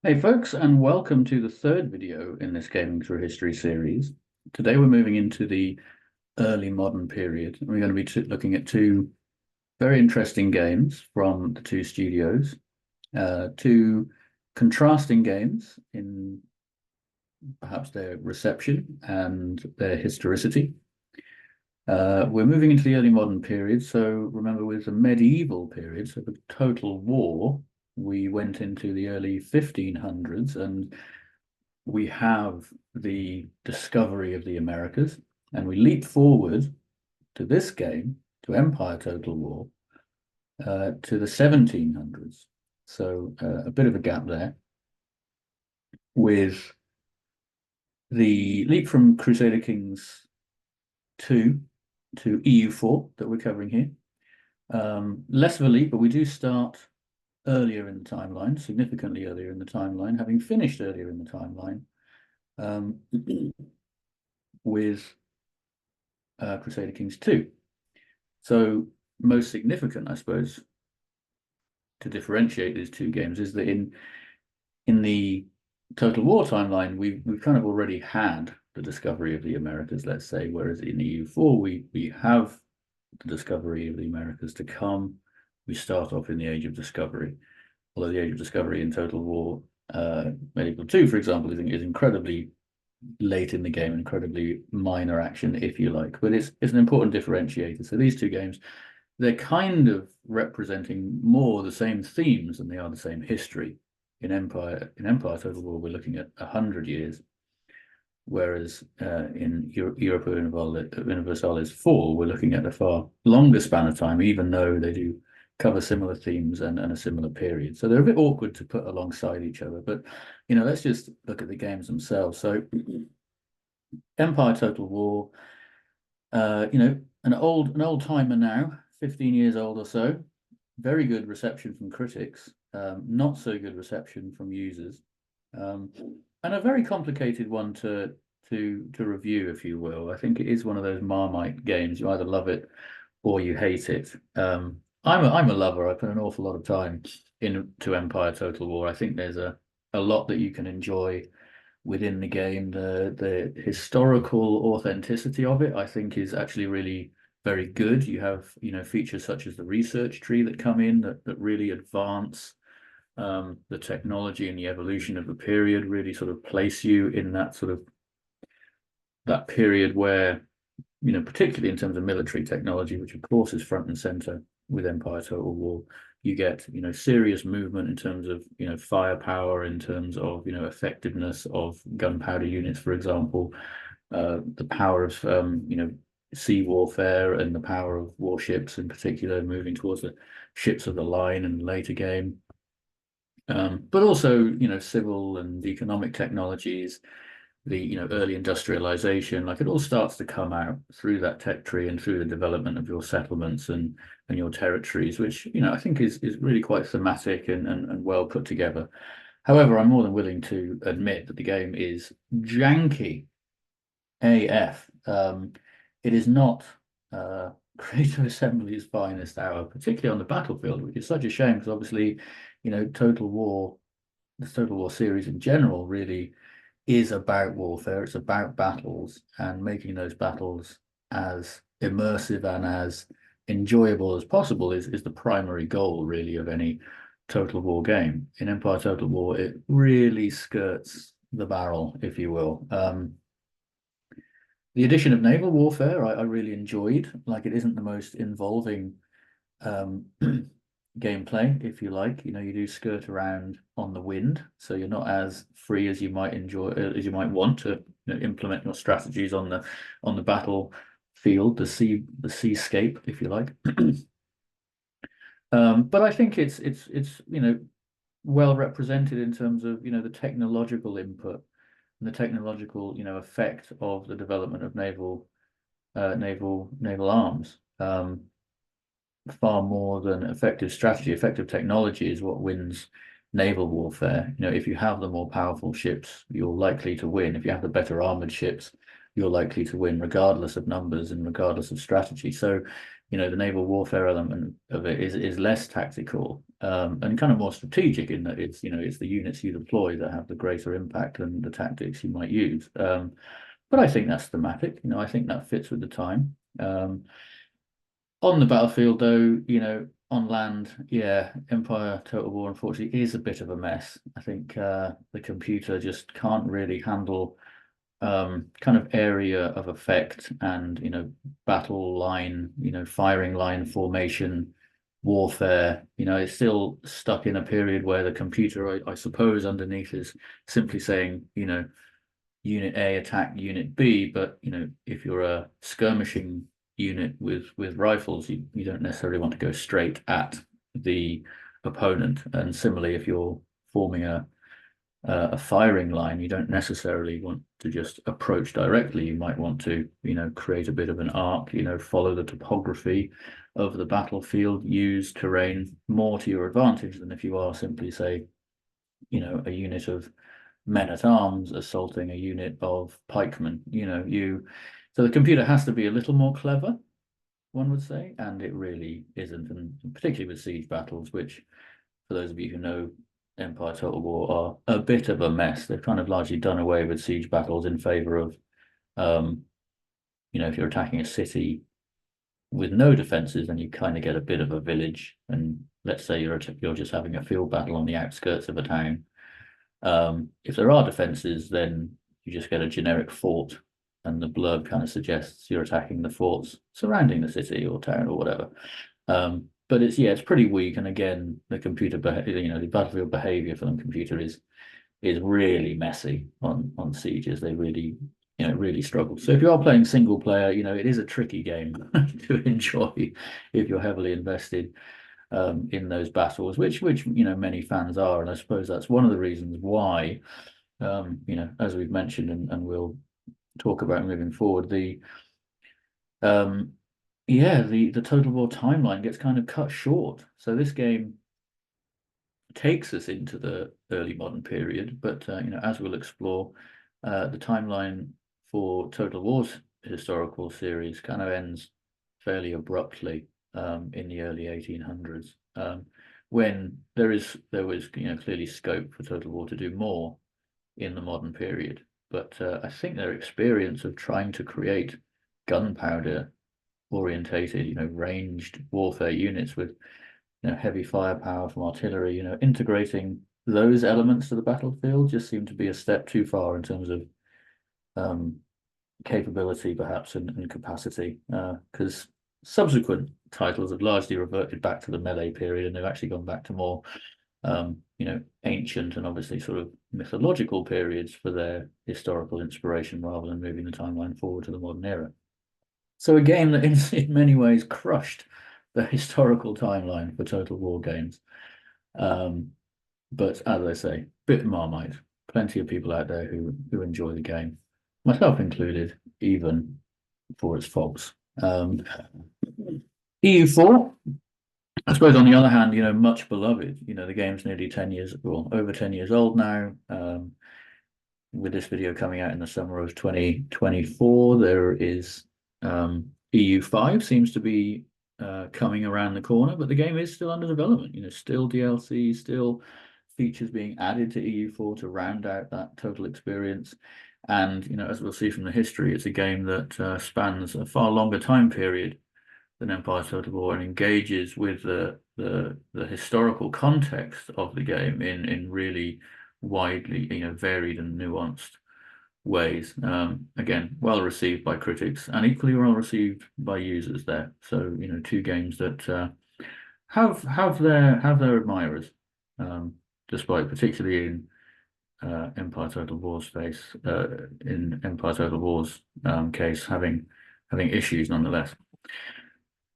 Hey folks, and welcome to the third video in this Gaming Through History series. Today we're moving into the early modern period, and we're going to be looking at two very interesting games from the two studios, two contrasting games in perhaps their reception and their historicity. We're moving into the early modern period, so remember with the medieval period, so the total war, we went into the early 1500s and we have the discovery of the Americas, and we leap forward to this game, to Empire Total War, to the 1700s. So a bit of a gap there with the leap from Crusader Kings 2 to EU4 that we're covering here. Less of a leap, but we do start earlier in the timeline, significantly earlier in the timeline, having finished earlier in the timeline with Crusader Kings 2. So most significant, I suppose, to differentiate these two games is that in the Total War timeline, we've kind of already had the discovery of the Americas, let's say, whereas in EU4 we have the discovery of the Americas to come. We start off in the Age of Discovery, although the Age of Discovery in Total War Medieval 2, for example, is incredibly late in the game, incredibly minor action, if you like, but it's an important differentiator. So these two games, they're kind of representing more the same themes than they are the same history. In Empire Total War, we're looking at 100 years, whereas in Europa Universalis IV, we're looking at a far longer span of time, even though they do cover similar themes and a similar period. So they're a bit awkward to put alongside each other, but let's just look at the games themselves. So Empire Total War, an old timer now, 15 years old or so. Very good reception from critics, not so good reception from users, and a very complicated one to review, if you will. I think it is one of those Marmite games. You either love it or you hate it. I'm a lover. I put an awful lot of time into Empire Total War. I think there's a lot that you can enjoy within the game. The historical authenticity of it, I think, is actually really very good. You have, features such as the research tree that come in that really advance the technology and the evolution of the period, really sort of place you in that sort of that period where, particularly in terms of military technology, which of course is front and center with Empire Total War, you get, serious movement in terms of, firepower, in terms of, effectiveness of gunpowder units, for example, the power of, sea warfare and the power of warships in particular, moving towards the ships of the line in the later game. But also, civil and economic technologies, the early industrialization, like it all starts to come out through that tech tree and through the development of your settlements and your territories, which I think is really quite thematic and well put together. However, I'm more than willing to admit that the game is janky AF. It is not Creative Assembly's finest hour, particularly on the battlefield, which is such a shame because obviously, Total War, the Total War series in general, really is about warfare. It's about battles and making those battles as immersive and as enjoyable as possible is the primary goal, really, of any Total War game. In Empire Total War, it really skirts the barrel, if you will. The addition of naval warfare, I really enjoyed. Like, it isn't the most involving gameplay, if you like. You do skirt around on the wind, so you're not as free as you might enjoy, as you might want to implement your strategies on the battlefield, the seascape, if you like. But I think it's well represented in terms of the technological input and the technological effect of the development of naval arms. Far more than effective strategy. Effective technology is what wins naval warfare. If you have the more powerful ships, you're likely to win. If you have the better armored ships, you're likely to win, regardless of numbers and regardless of strategy. So, the naval warfare element of it is less tactical, and kind of more strategic in that it's the units you deploy that have the greater impact than the tactics you might use. But I think that's thematic. I think that fits with the time. On the battlefield, though, on land, yeah, Empire Total War unfortunately is a bit of a mess. I think the computer just can't really handle kind of area of effect and battle line, firing line formation, warfare. It's still stuck in a period where the computer, I suppose, underneath is simply saying, unit A attack unit B, but if you're a skirmishing unit with rifles, you don't necessarily want to go straight at the opponent. And similarly, if you're forming a firing line, you don't necessarily want to just approach directly. You might want to, create a bit of an arc, follow the topography of the battlefield, use terrain more to your advantage than if you are simply, say, a unit of men-at-arms assaulting a unit of pikemen. So the computer has to be a little more clever, one would say, and it really isn't, and particularly with siege battles, which, for those of you who know Empire Total War, are a bit of a mess. They've kind of largely done away with siege battles in favor of, if you're attacking a city with no defenses, then you kind of get a bit of a village. And let's say you're just having a field battle on the outskirts of a town. If there are defenses, then you just get a generic fort, and the blurb kind of suggests you're attacking the forts surrounding the city or town or whatever. But it's pretty weak, and again, the computer the battlefield behavior for the computer is really messy on sieges. They really really struggle. So if you are playing single player, it is a tricky game to enjoy if you're heavily invested in those battles, which many fans are, and I suppose that's one of the reasons why, as we've mentioned and we'll talk about moving forward, the Total War timeline gets kind of cut short. So this game takes us into the early modern period, but as we'll explore, the timeline for Total War's historical series kind of ends fairly abruptly in the early 1800s, when there was clearly scope for Total War to do more in the modern period. But I think their experience of trying to create gunpowder orientated, ranged warfare units with heavy firepower from artillery, integrating those elements to the battlefield just seemed to be a step too far in terms of capability, perhaps, and capacity, because subsequent titles have largely reverted back to the melee period, and they've actually gone back to more ancient and obviously sort of mythological periods for their historical inspiration, rather than moving the timeline forward to the modern era. So a game that in many ways crushed the historical timeline for Total War games. But as I say, bit Marmite. Plenty of people out there who enjoy the game, myself included, even for its faults. EU4, I suppose, on the other hand, much beloved. The game's nearly 10 years, well, over 10 years old now. With this video coming out in the summer of 2024, there is EU5 seems to be coming around the corner, but the game is still under development. Still DLC, still features being added to EU4 to round out that total experience. And as we'll see from the history, it's a game that spans a far longer time period than Empire Total War, and engages with the historical context of the game in really widely varied and nuanced ways. Again, well received by critics and equally well received by users there. So two games that have their admirers, despite, particularly in Empire Total War's case, having issues nonetheless.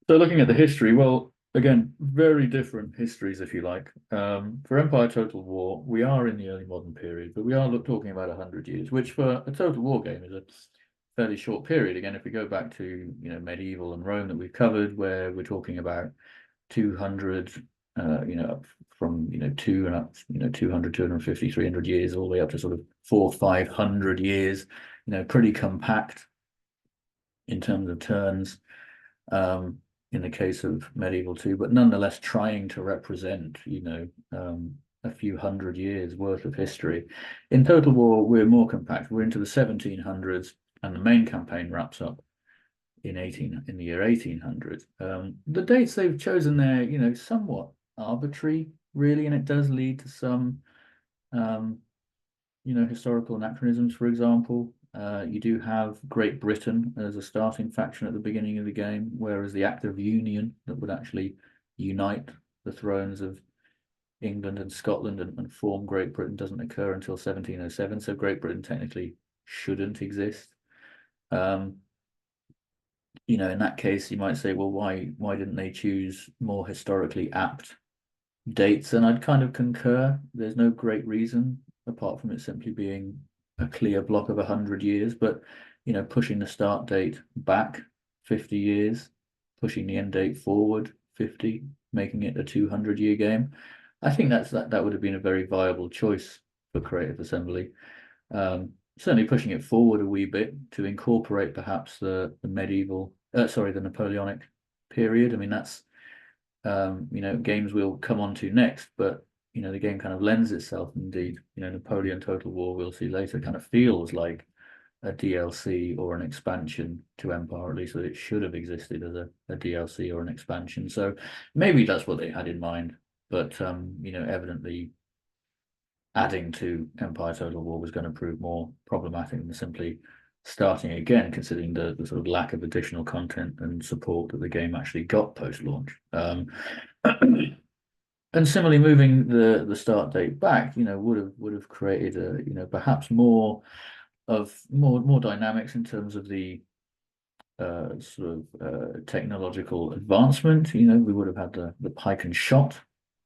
So looking at the history, well, again, very different histories, if you like. For Empire Total War, we are in the early modern period, but we are talking about 100 years, which for a Total War game is a fairly short period. Again, if we go back to medieval and Rome that we've covered, where we're talking about 200, from 2 and up, 200, 250, 300 years, all the way up to sort of 400-500 years, pretty compact in terms of turns. in the case of medieval too, but nonetheless trying to represent, a few hundred years worth of history. In Total War, we're more compact. We're into the 1700s, and the main campaign wraps up in the year 1800. The dates they've chosen there, somewhat arbitrary, really, and it does lead to some, historical anachronisms. For example, you do have Great Britain as a starting faction at the beginning of the game, whereas the Act of Union that would actually unite the thrones of England and Scotland and form Great Britain doesn't occur until 1707. So Great Britain technically shouldn't exist. In that case, you might say, well, why didn't they choose more historically apt dates? And I'd kind of concur. There's no great reason apart from it simply being a clear block of 100 years. But pushing the start date back 50 years, pushing the end date forward 50, making it a 200-year game. I think that would have been a very viable choice for Creative Assembly. Certainly pushing it forward a wee bit to incorporate perhaps the Napoleonic period. I mean, that's games we'll come on to next, but the game kind of lends itself. Indeed, Napoleon Total War, we'll see later, kind of feels like a DLC or an expansion to Empire, at least that it should have existed as a DLC or an expansion. So maybe that's what they had in mind, but evidently adding to Empire Total War was going to prove more problematic than simply starting again, considering the sort of lack of additional content and support that the game actually got post-launch. And similarly, moving the start date back, would have created perhaps more dynamics in terms of the technological advancement. We would have had the pike and shot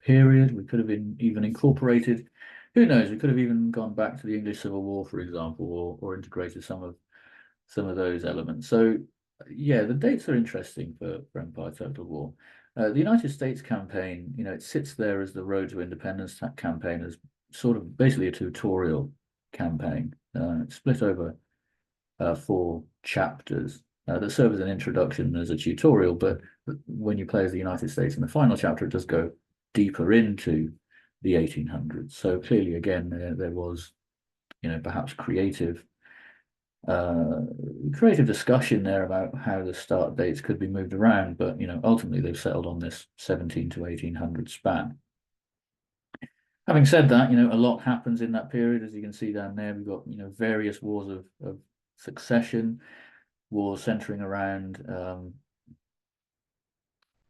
period. We could have even incorporated. Who knows? We could have even gone back to the English Civil War, for example, or integrated some of those elements. So, yeah, the dates are interesting for Empire Total War. The United States campaign, it sits there as the Road to Independence campaign, as sort of basically a tutorial campaign. It's split over 4 chapters that serve as an introduction as a tutorial, but when you play as the United States in the final chapter, it does go deeper into the 1800s. So clearly, again, there was, perhaps creative discussion there about how the start dates could be moved around, but ultimately they've settled on this 17 to 1800 span. Having said that, a lot happens in that period, as you can see down there. We've got various wars of succession, wars centering around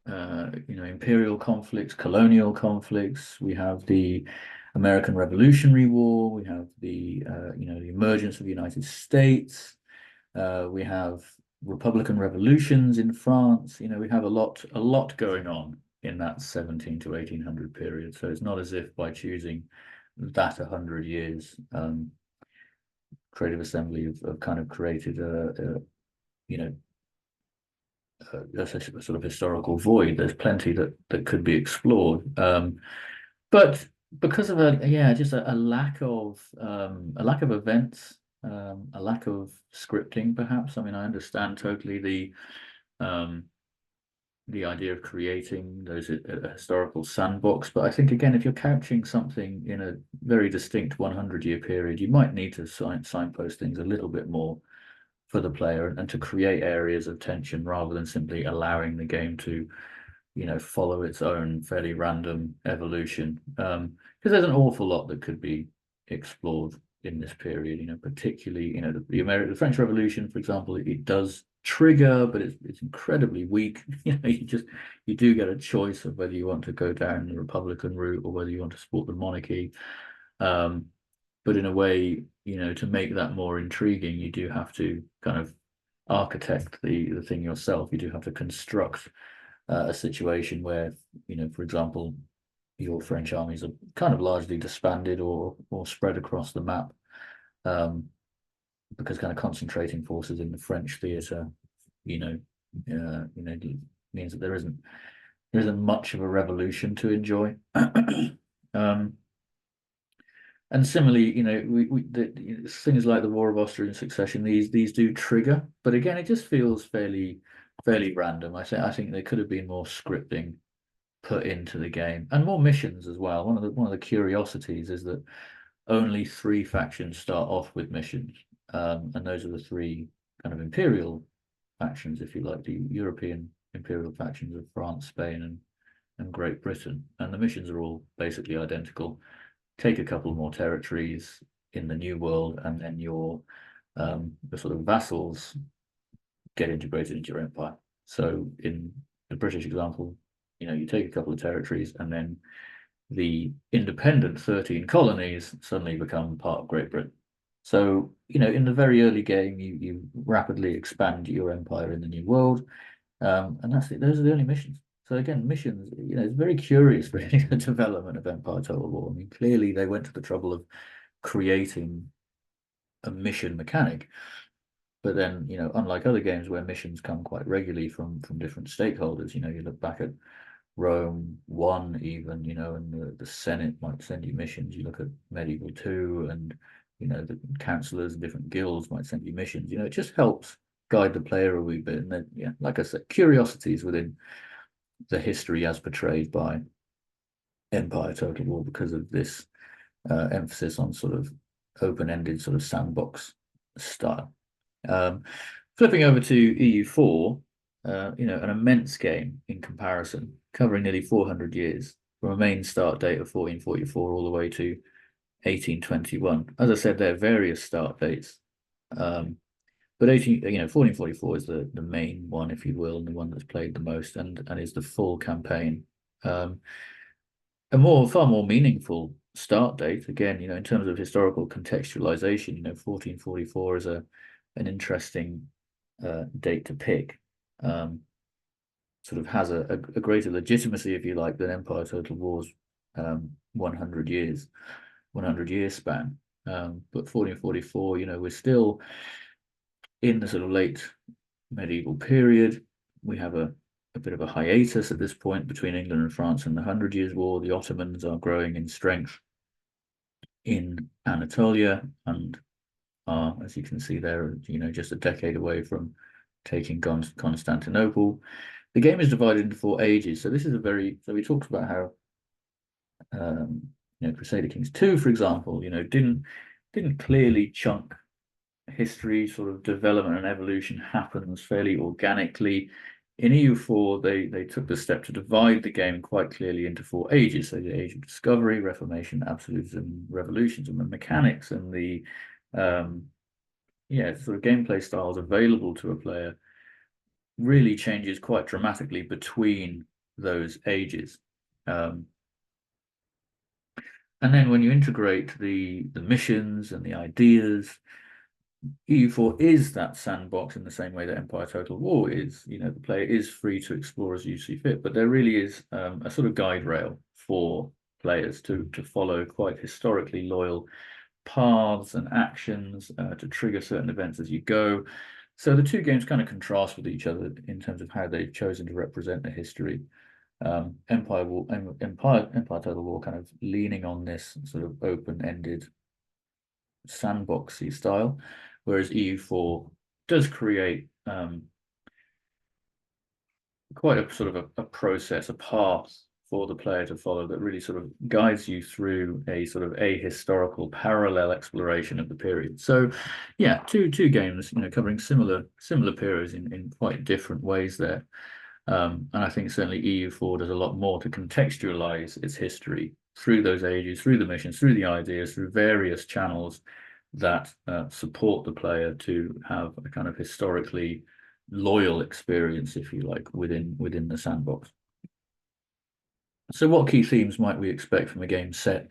imperial conflicts, colonial conflicts. We have the American Revolutionary War. We have the the emergence of the United States. We have Republican revolutions in France. We have a lot going on in that 17 to 1800 period. So it's not as if by choosing that 100 years, Creative Assembly have kind of created a sort of historical void. There's plenty that could be explored, but because of just a lack of events, a lack of scripting, perhaps. I mean, I understand totally the idea of creating those a historical sandbox, but I think again, if you're couching something in a very distinct 100-year period, you might need to signpost things a little bit more for the player and to create areas of tension rather than simply allowing the game to follow its own fairly random evolution, because there's an awful lot that could be explored in this period, particularly the French Revolution, for example. It does trigger, but it's incredibly weak. You do get a choice of whether you want to go down the Republican route or whether you want to support the monarchy, but in a way, to make that more intriguing, you do have to kind of architect the thing yourself. You do have to construct a situation where, for example, your French armies are kind of largely disbanded or spread across the map, because kind of concentrating forces in the French theatre, means that there isn't much of a revolution to enjoy. And similarly, things like the War of Austrian Succession, these do trigger, but again, it just feels fairly fairly random. I think there could have been more scripting put into the game and more missions as well. One of the curiosities is that only 3 factions start off with missions, and those are the 3 kind of imperial factions, if you like, the European imperial factions of France, Spain, and Great Britain. And the missions are all basically identical. Take a couple more territories in the New World, and then your the sort of vassals get integrated into your empire. So in the British example, you take a couple of territories, and then the independent 13 colonies suddenly become part of Great Britain. So, in the very early game, you rapidly expand your empire in the New World, and that's it. Those are the only missions. So again, missions, it's very curious, really, the development of Empire Total War. I mean, clearly they went to the trouble of creating a mission mechanic, but then, unlike other games where missions come quite regularly from different stakeholders, you look back at Rome 1 even, and the Senate might send you missions. You look at Medieval 2, and the councillors and different guilds might send you missions. It just helps guide the player a wee bit. And then, yeah, like I said, curiosities within the history as portrayed by Empire Total War because of this emphasis on sort of open-ended sort of sandbox style. Flipping over to EU4, an immense game in comparison, covering nearly 400 years from a main start date of 1444 all the way to 1821. As I said, there are various start dates, but 1444 is the main one, if you will, and the one that's played the most, and is the full campaign. A far more meaningful start date, again, in terms of historical contextualization, 1444 is an interesting date to pick. Sort of has a greater legitimacy, if you like, than Empire Total War's 100 year span. But 1444, we're still in the sort of late medieval period. We have a bit of a hiatus at this point between England and France and the 100 Years' War. The Ottomans are growing in strength in Anatolia and are, as you can see there, just a decade away from taking Constantinople. The game is divided into 4 ages. So this is so we talked about how Crusader Kings 2, for example, didn't clearly chunk history. Sort of development and evolution happens fairly organically. In EU4, they took the step to divide the game quite clearly into 4 ages. So the Age of Discovery, Reformation, Absolutism, Revolutions, and the mechanics and the sort of gameplay styles available to a player really changes quite dramatically between those ages. And then when you integrate the missions and the ideas, EU4 is that sandbox in the same way that Empire Total War is. The player is free to explore as you see fit, but there really is a sort of guide rail for players to follow quite historically loyal paths and actions to trigger certain events as you go. So the 2 games kind of contrast with each other in terms of how they've chosen to represent the history. Empire Total War kind of leaning on this sort of open-ended sandboxy style, whereas EU4 does create quite a sort of a process, a path for the player to follow that really sort of guides you through a sort of ahistorical parallel exploration of the period. So yeah, two games, covering similar periods in quite different ways there. And I think certainly EU4 does a lot more to contextualize its history through those ages, through the missions, through the ideas, through various channels that support the player to have a kind of historically loyal experience, if you like, within the sandbox. So what key themes might we expect from a game set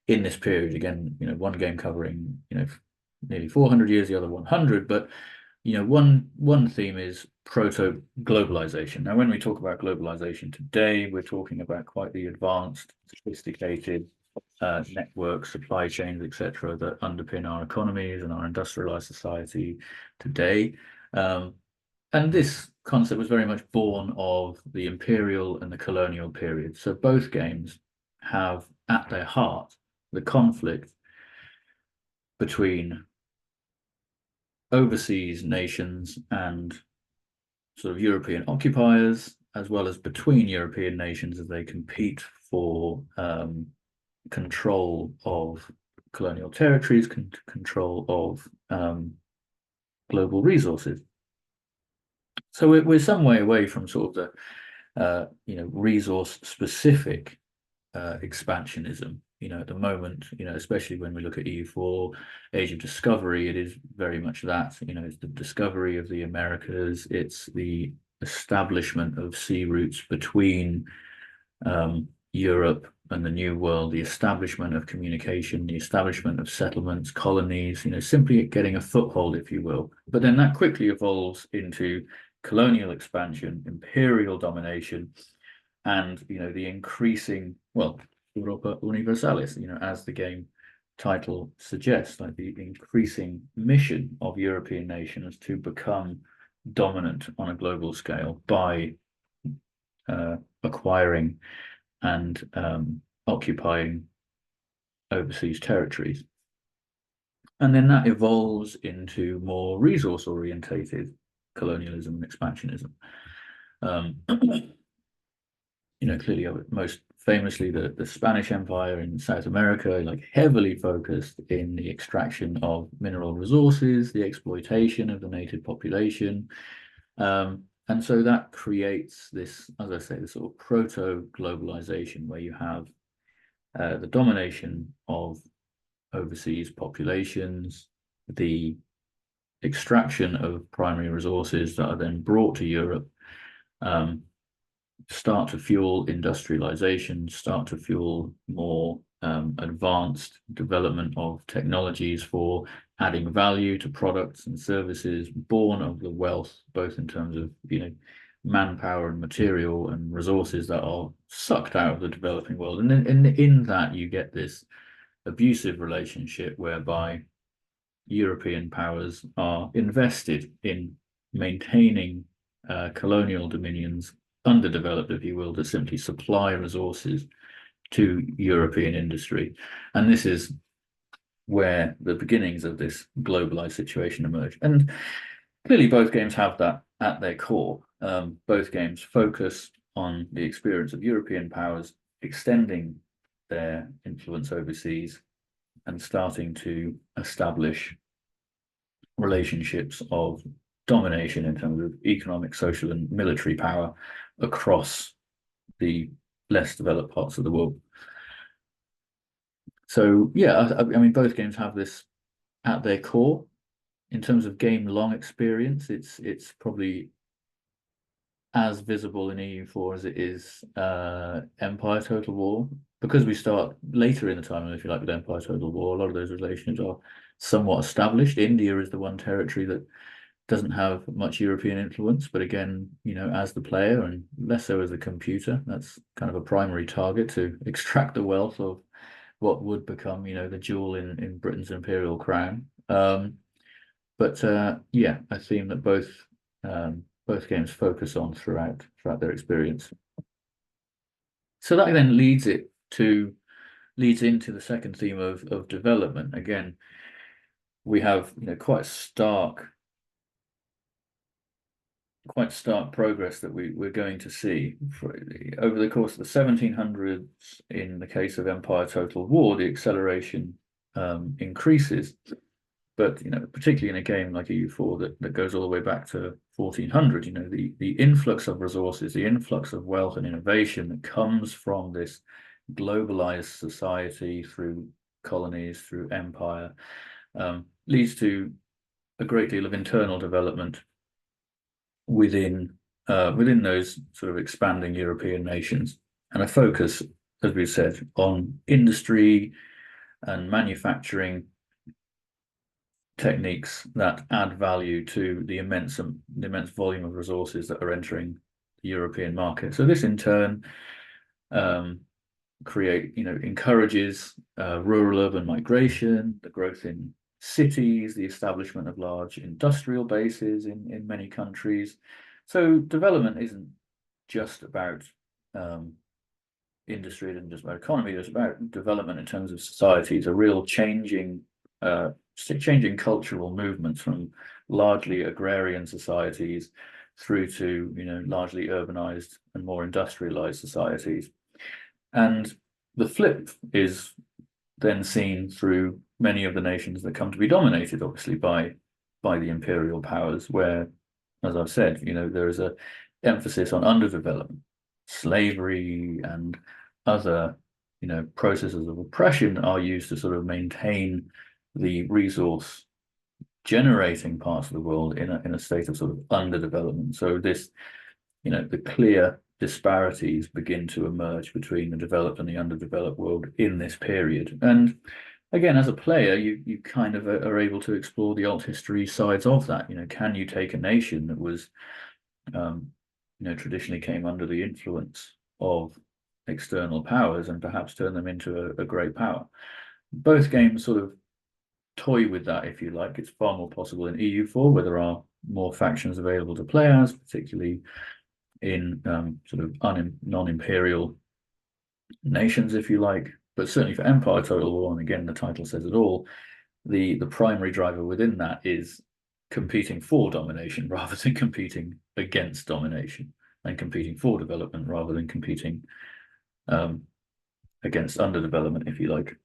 in this period? Again, one game covering, nearly 400 years, the other 100, but one theme is proto-globalization. Now, when we talk about globalization today, we're talking about quite the advanced, sophisticated networks, supply chains, etc., that underpin our economies and our industrialized society today. And this concept was very much born of the imperial and the colonial period. So both games have at their heart the conflict between overseas nations and sort of European occupiers, as well as between European nations as they compete for control of colonial territories, control of global resources. So we're some way away from sort of the resource specific expansionism. At the moment, especially when we look at EU4, Age of Discovery, it is very much that. It's the discovery of the Americas. It's the establishment of sea routes between Europe and the New World, the establishment of communication, the establishment of settlements, colonies, simply getting a foothold, if you will. But then that quickly evolves into colonial expansion, imperial domination, and the increasing, well, Europa Universalis, as the game title suggests, like the increasing mission of European nations to become dominant on a global scale by acquiring and occupying overseas territories. And then that evolves into more resource orientated colonialism and expansionism. Clearly most famously the Spanish Empire in South America, like heavily focused in the extraction of mineral resources, the exploitation of the native population. And so that creates this, as I say, this sort of proto-globalization where you have the domination of overseas populations, the extraction of primary resources that are then brought to Europe, start to fuel industrialization, start to fuel more advanced development of technologies for adding value to products and services born of the wealth, both in terms of manpower and material and resources that are sucked out of the developing world. And then in that you get this abusive relationship whereby European powers are invested in maintaining colonial dominions underdeveloped, if you will, that simply supply resources to European industry. And this is where the beginnings of this globalized situation emerge. And clearly both games have that at their core. Both games focus on the experience of European powers extending their influence overseas and starting to establish relationships of domination in terms of economic, social, and military power across the less developed parts of the world. So yeah, I mean, both games have this at their core. In terms of game long experience, it's probably as visible in EU4 as it is Empire Total War, because we start later in the timeline, if you like, with Empire Total War. A lot of those relations are somewhat established. India is the one territory that doesn't have much European influence, but again, as the player and less so as the computer, that's kind of a primary target to extract the wealth of what would become, the jewel in Britain's imperial crown. But yeah, a theme that both games focus on throughout their experience. So that then leads into the second theme of development. Again, we have quite stark progress that we're going to see over the course of the 1700s. In the case of Empire Total War, the acceleration increases, but particularly in a game like EU4 that goes all the way back to 1400, the influx of resources, the influx of wealth and innovation that comes from this globalized society through colonies, through empire, leads to a great deal of internal development within those sort of expanding European nations, and a focus, as we've said, on industry and manufacturing techniques that add value to the immense volume of resources that are entering the European market. So this in turn encourages rural-urban migration, the growth in cities, the establishment of large industrial bases in many countries. So development isn't just about industry, it isn't just about economy, it's about development in terms of societies, a real changing cultural movements from largely agrarian societies through to, you know, largely urbanized and more industrialized societies. And the flip is then seen through many of the nations that come to be dominated, obviously, by the imperial powers, where, as I've said, you know, there is a emphasis on underdevelopment, slavery, and other, you know, processes of oppression are used to sort of maintain the resource generating parts of the world in a state of sort of underdevelopment. So this, you know, the clear disparities begin to emerge between the developed and the underdeveloped world in this period. And again, as a player, you kind of are able to explore the alt history sides of that. You know, can you take a nation that was, you know, traditionally came under the influence of external powers and perhaps turn them into a great power? Both games sort of toy with that, if you like. It's far more possible in EU4, where there are more factions available to play as, particularly in sort of non-imperial nations, if you like. But certainly for Empire Total War, and again, the title says it all, the primary driver within that is competing for domination rather than competing against domination, and competing for development rather than competing against underdevelopment, if you like,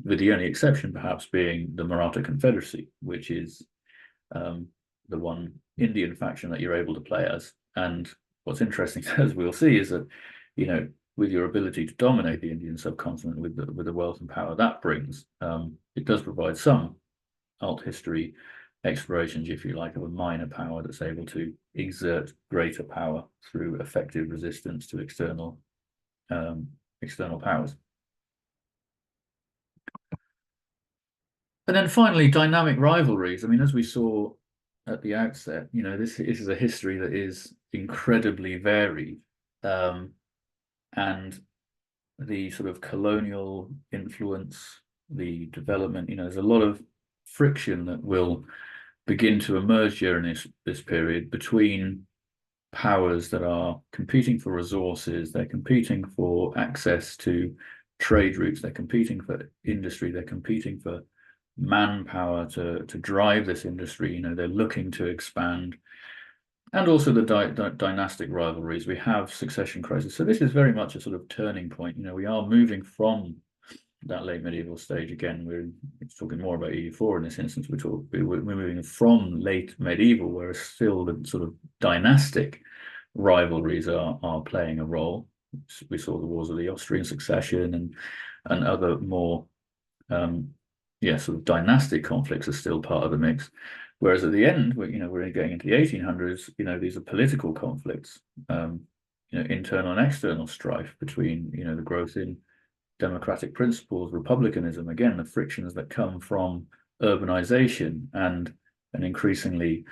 with the only exception perhaps being the Maratha Confederacy, which is the one Indian faction that you're able to play as. And what's interesting, as we'll see, is that, you know, with your ability to dominate the Indian subcontinent with the wealth and power that brings, it does provide some alt history explorations, if you like, of a minor power that's able to exert greater power through effective resistance to external powers. And then finally, dynamic rivalries. I mean, as we saw at the outset, you know, this is a history that is incredibly varied. And the sort of colonial influence, the development, you know, there's a lot of friction that will begin to emerge during this period between powers that are competing for resources, they're competing for access to trade routes, they're competing for industry, they're competing for manpower to drive this industry. You know, they're looking to expand. And also the dynastic rivalries. We have succession crisis. So this is very much a sort of turning point. You know, we are moving from that late medieval stage. Again, we're talking more about EU4 in this instance. We're moving from late medieval, where still the sort of dynastic rivalries are playing a role. We saw the wars of the Austrian succession and other more sort of dynastic conflicts are still part of the mix. Whereas at the end, we're getting into the 1800s, you know, these are political conflicts, you know, internal and external strife between, you know, the growth in democratic principles, republicanism, again, the frictions that come from urbanization and an increasingly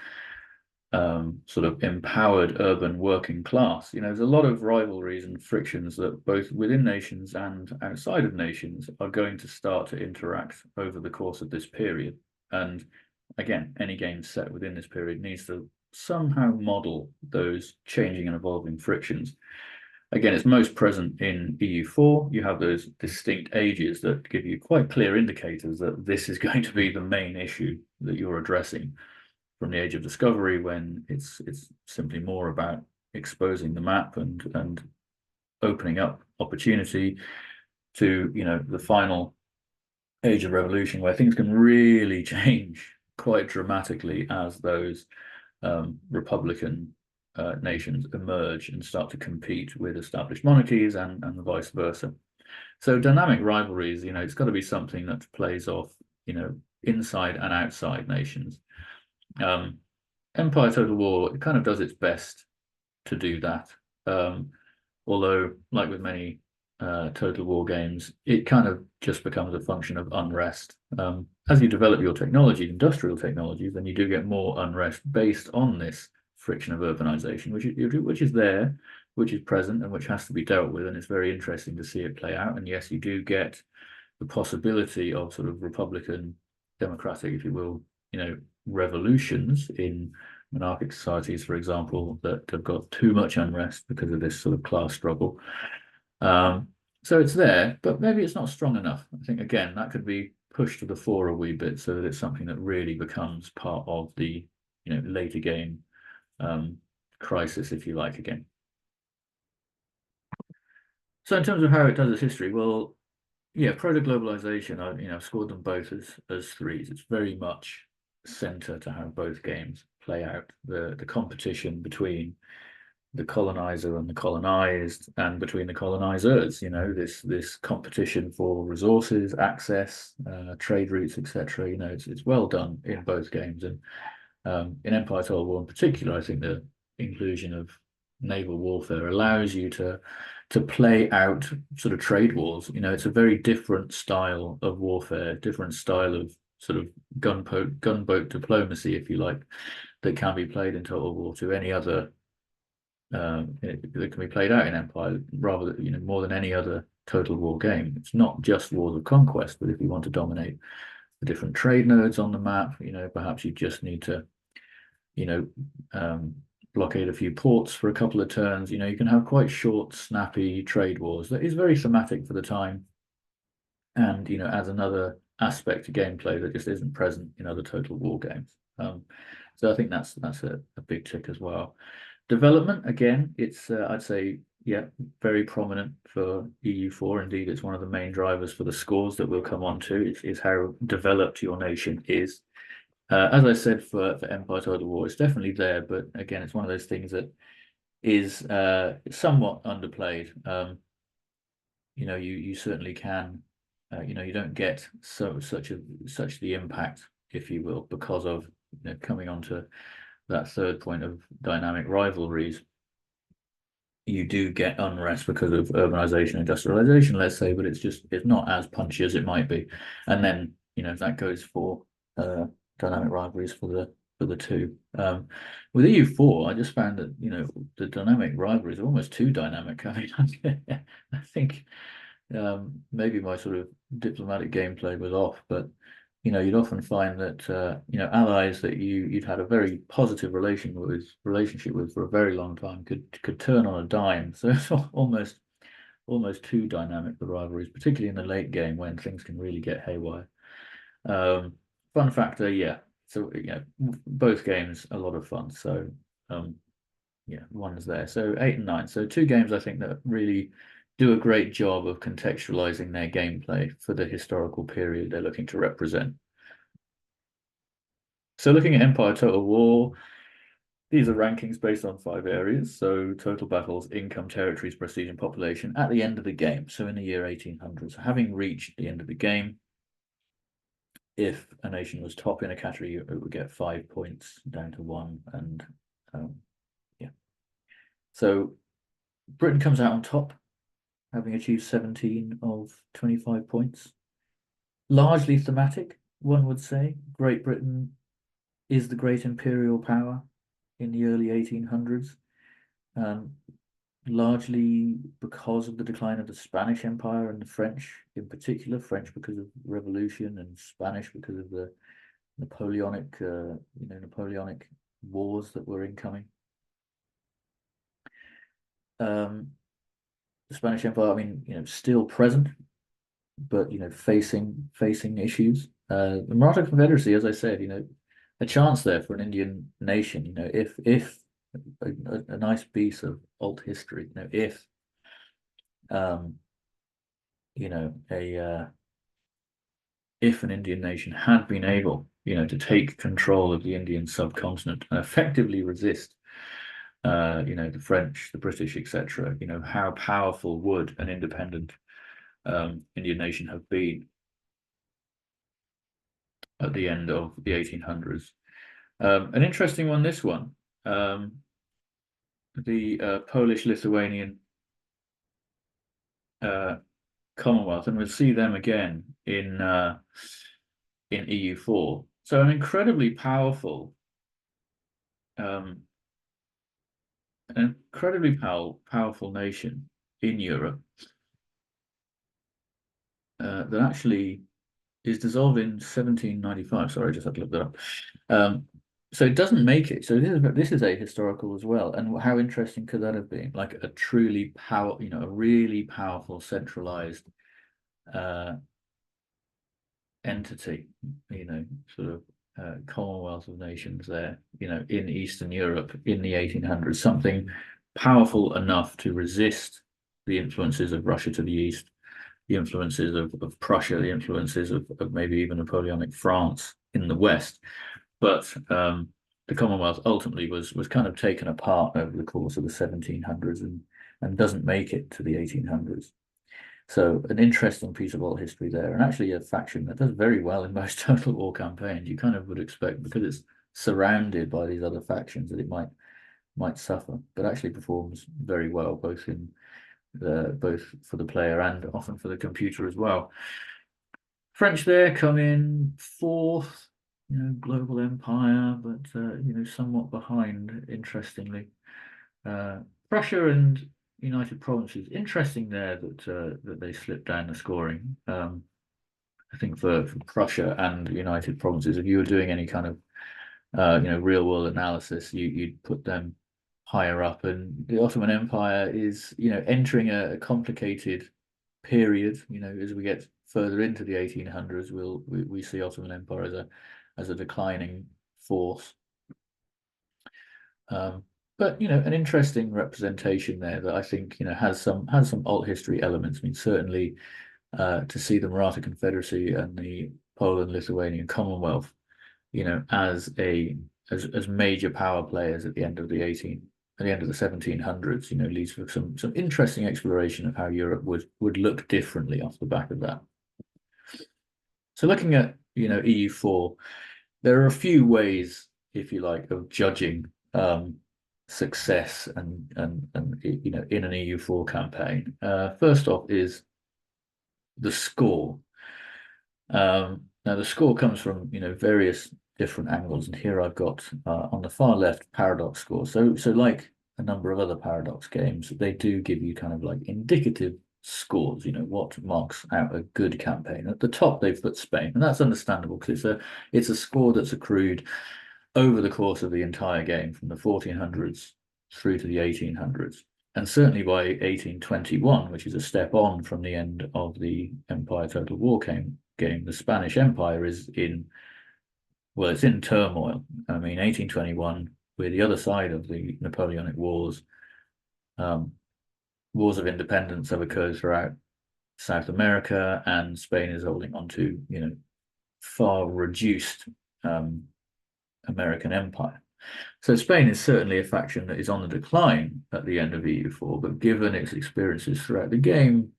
sort of empowered urban working class. You know, there's a lot of rivalries and frictions that both within nations and outside of nations are going to start to interact over the course of this period. And again, any game set within this period needs to somehow model those changing and evolving frictions. Again, it's most present in EU4. You have those distinct ages that give you quite clear indicators that this is going to be the main issue that you're addressing. From the Age of Discovery, when it's simply more about exposing the map and opening up opportunity, to, you know, the final Age of Revolution, where things can really change quite dramatically as those republican nations emerge and start to compete with established monarchies and vice versa. So dynamic rivalries, you know, it's got to be something that plays off, you know, inside and outside nations. Empire Total War, it kind of does its best to do that. Although, like with many Total War games, it kind of just becomes a function of unrest. As you develop your technology, industrial technologies, then you do get more unrest based on this friction of urbanization, which is there, which is present, and which has to be dealt with. And it's very interesting to see it play out. And yes, you do get the possibility of sort of republican, democratic, if you will, you know, revolutions in monarchic societies, for example, that have got too much unrest because of this sort of class struggle. So it's there, but maybe it's not strong enough. I think, again, that could be pushed to the fore a wee bit so that it's something that really becomes part of the, you know, later game crisis, if you like, again. So in terms of how it does its history, well, yeah, proto-globalization, I've scored them both as threes. It's very much center to how both games play out. The competition between the colonizer and the colonized, and between the colonizers, this competition for resources, access, trade routes, etc. It's well done in both games. And in Empire Total War in particular, I think the inclusion of naval warfare allows you to play out sort of trade wars. It's a very different style of warfare, different style of sort of gunboat diplomacy, if you like, that can be played in Total War to any other that can be played out in Empire, rather than more than any other Total War game. It's not just wars of conquest, but if you want to dominate the different trade nodes on the map, perhaps you just need to blockade a few ports for a couple of turns. You can have quite short, snappy trade wars. That is very thematic for the time, and adds another aspect to gameplay that just isn't present in other Total War games. So I think that's a big tick as well. Development, again, it's I'd say, yeah, very prominent for EU4. Indeed, it's one of the main drivers for the scores that we'll come on to, is how developed your nation is. As I said, for Empire Total War, it's definitely there, but again, it's one of those things that is somewhat underplayed. You certainly can, you don't get such the impact, if you will, because of coming on to that third point of dynamic rivalries. You do get unrest because of urbanization, industrialization, let's say, but it's not as punchy as it might be. And then that goes for dynamic rivalries for the two. With EU4, I just found that the dynamic rivalries are almost too dynamic. I mean, I think maybe my sort of diplomatic gameplay was off, but you'd often find that allies that you'd had a very positive relationship with for a very long time could turn on a dime. So it's almost too dynamic, the rivalries, particularly in the late game when things can really get haywire. Fun factor, yeah. So both games a lot of fun. So yeah, one's there. So 8 and 9. So two games I think that really do a great job of contextualizing their gameplay for the historical period they're looking to represent. So looking at Empire Total War, these are rankings based on 5 areas. So total battles, income, territories, prestige, and population at the end of the game. So in the year 1800. So having reached the end of the game, if a nation was top in a category, it would get 5 points down to 1. And yeah. So Britain comes out on top, having achieved 17 of 25 points. Largely thematic, one would say. Great Britain is the great imperial power in the early 1800s, largely because of the decline of the Spanish Empire and the French in particular. French because of revolution, and Spanish because of the Napoleonic wars that were incoming. The Spanish Empire, I mean, still present, but facing issues. The Maratha Confederacy, as I said, a chance there for an Indian nation. If a nice piece of alt history. If if an Indian nation had been able, to take control of the Indian subcontinent and effectively resist, the French, the British, etc. How powerful would an independent Indian nation have been at the end of the 1800s? An interesting one, this one. The Polish-Lithuanian Commonwealth, and we'll see them again in EU4. So an incredibly powerful nation in Europe that actually is dissolved in 1795. Sorry, I just had to look that up. So it doesn't make it. So this is ahistorical as well. And how interesting could that have been? Like a truly a really powerful centralized entity, sort of Commonwealth of Nations there, in Eastern Europe in the 1800s, something powerful enough to resist the influences of Russia to the east, the influences of Prussia, the influences of maybe even Napoleonic France in the west. But the Commonwealth ultimately was kind of taken apart over the course of the 1700s and doesn't make it to the 1800s. So an interesting piece of old history there, and actually a faction that does very well in most total war campaigns. You kind of would expect, because it's surrounded by these other factions, that it might suffer, but actually performs very well, both for the player and often for the computer as well. French there come in fourth, global empire, but somewhat behind, interestingly. Prussia and United Provinces, interesting there that they slipped down the scoring. I think for Prussia and United Provinces, if you were doing any kind of real world analysis, you'd put them higher up. And the Ottoman Empire is entering a complicated period. As we get further into the 1800s, we see Ottoman Empire as a declining force. But an interesting representation there that I think has some alt history elements. I mean, certainly to see the Maratha Confederacy and the Poland-Lithuanian Commonwealth, as major power players at the end of the 1700s, leads to some interesting exploration of how Europe would look differently off the back of that. So looking at EU4, there are a few ways, if you like, of judging success and in an EU4 campaign. First off is the score. Now the score comes from various different angles, and here I've got on the far left paradox score. So like a number of other paradox games, they do give you kind of like indicative scores, what marks out a good campaign. At the top they've put Spain, and that's understandable because it's a score that's accrued over the course of the entire game, from the 1400s through to the 1800s. And certainly by 1821, which is a step on from the end of the Empire Total War game, the Spanish Empire is it's in turmoil. I mean, 1821, we're the other side of the Napoleonic Wars. Wars of independence have occurred throughout South America, and Spain is holding on to, far reduced American empire. So Spain is certainly a faction that is on the decline at the end of EU4, but given its experiences throughout the game,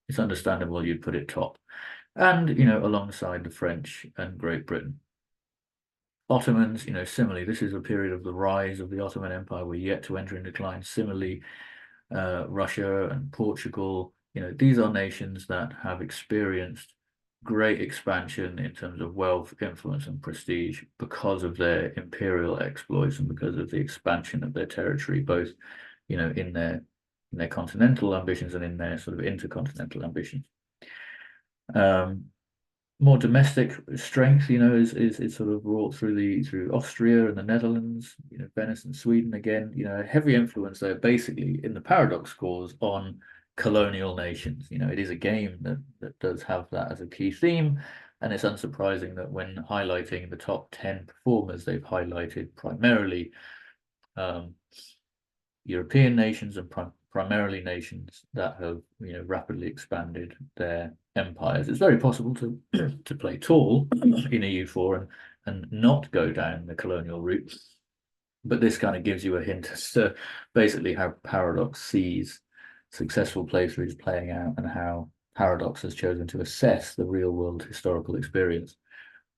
it's understandable you'd put it top. And, alongside the French and Great Britain. Ottomans, similarly, this is a period of the rise of the Ottoman Empire. We're yet to enter in decline. Similarly, Russia and Portugal, these are nations that have experienced great expansion in terms of wealth, influence, and prestige because of their imperial exploits and because of the expansion of their territory, both, in their continental ambitions and in their sort of intercontinental ambitions. More domestic strength, is sort of brought through Austria and the Netherlands, Venice and Sweden again, heavy influence there basically in the paradox scores on colonial nations. It is a game that does have that as a key theme, and it's unsurprising that when highlighting the top 10 performers, they've highlighted primarily European nations and primarily nations that have rapidly expanded their empires. It's very possible to to play tall in EU4 and not go down the colonial route, but this kind of gives you a hint as to basically how Paradox sees successful playthroughs playing out and how Paradox has chosen to assess the real world historical experience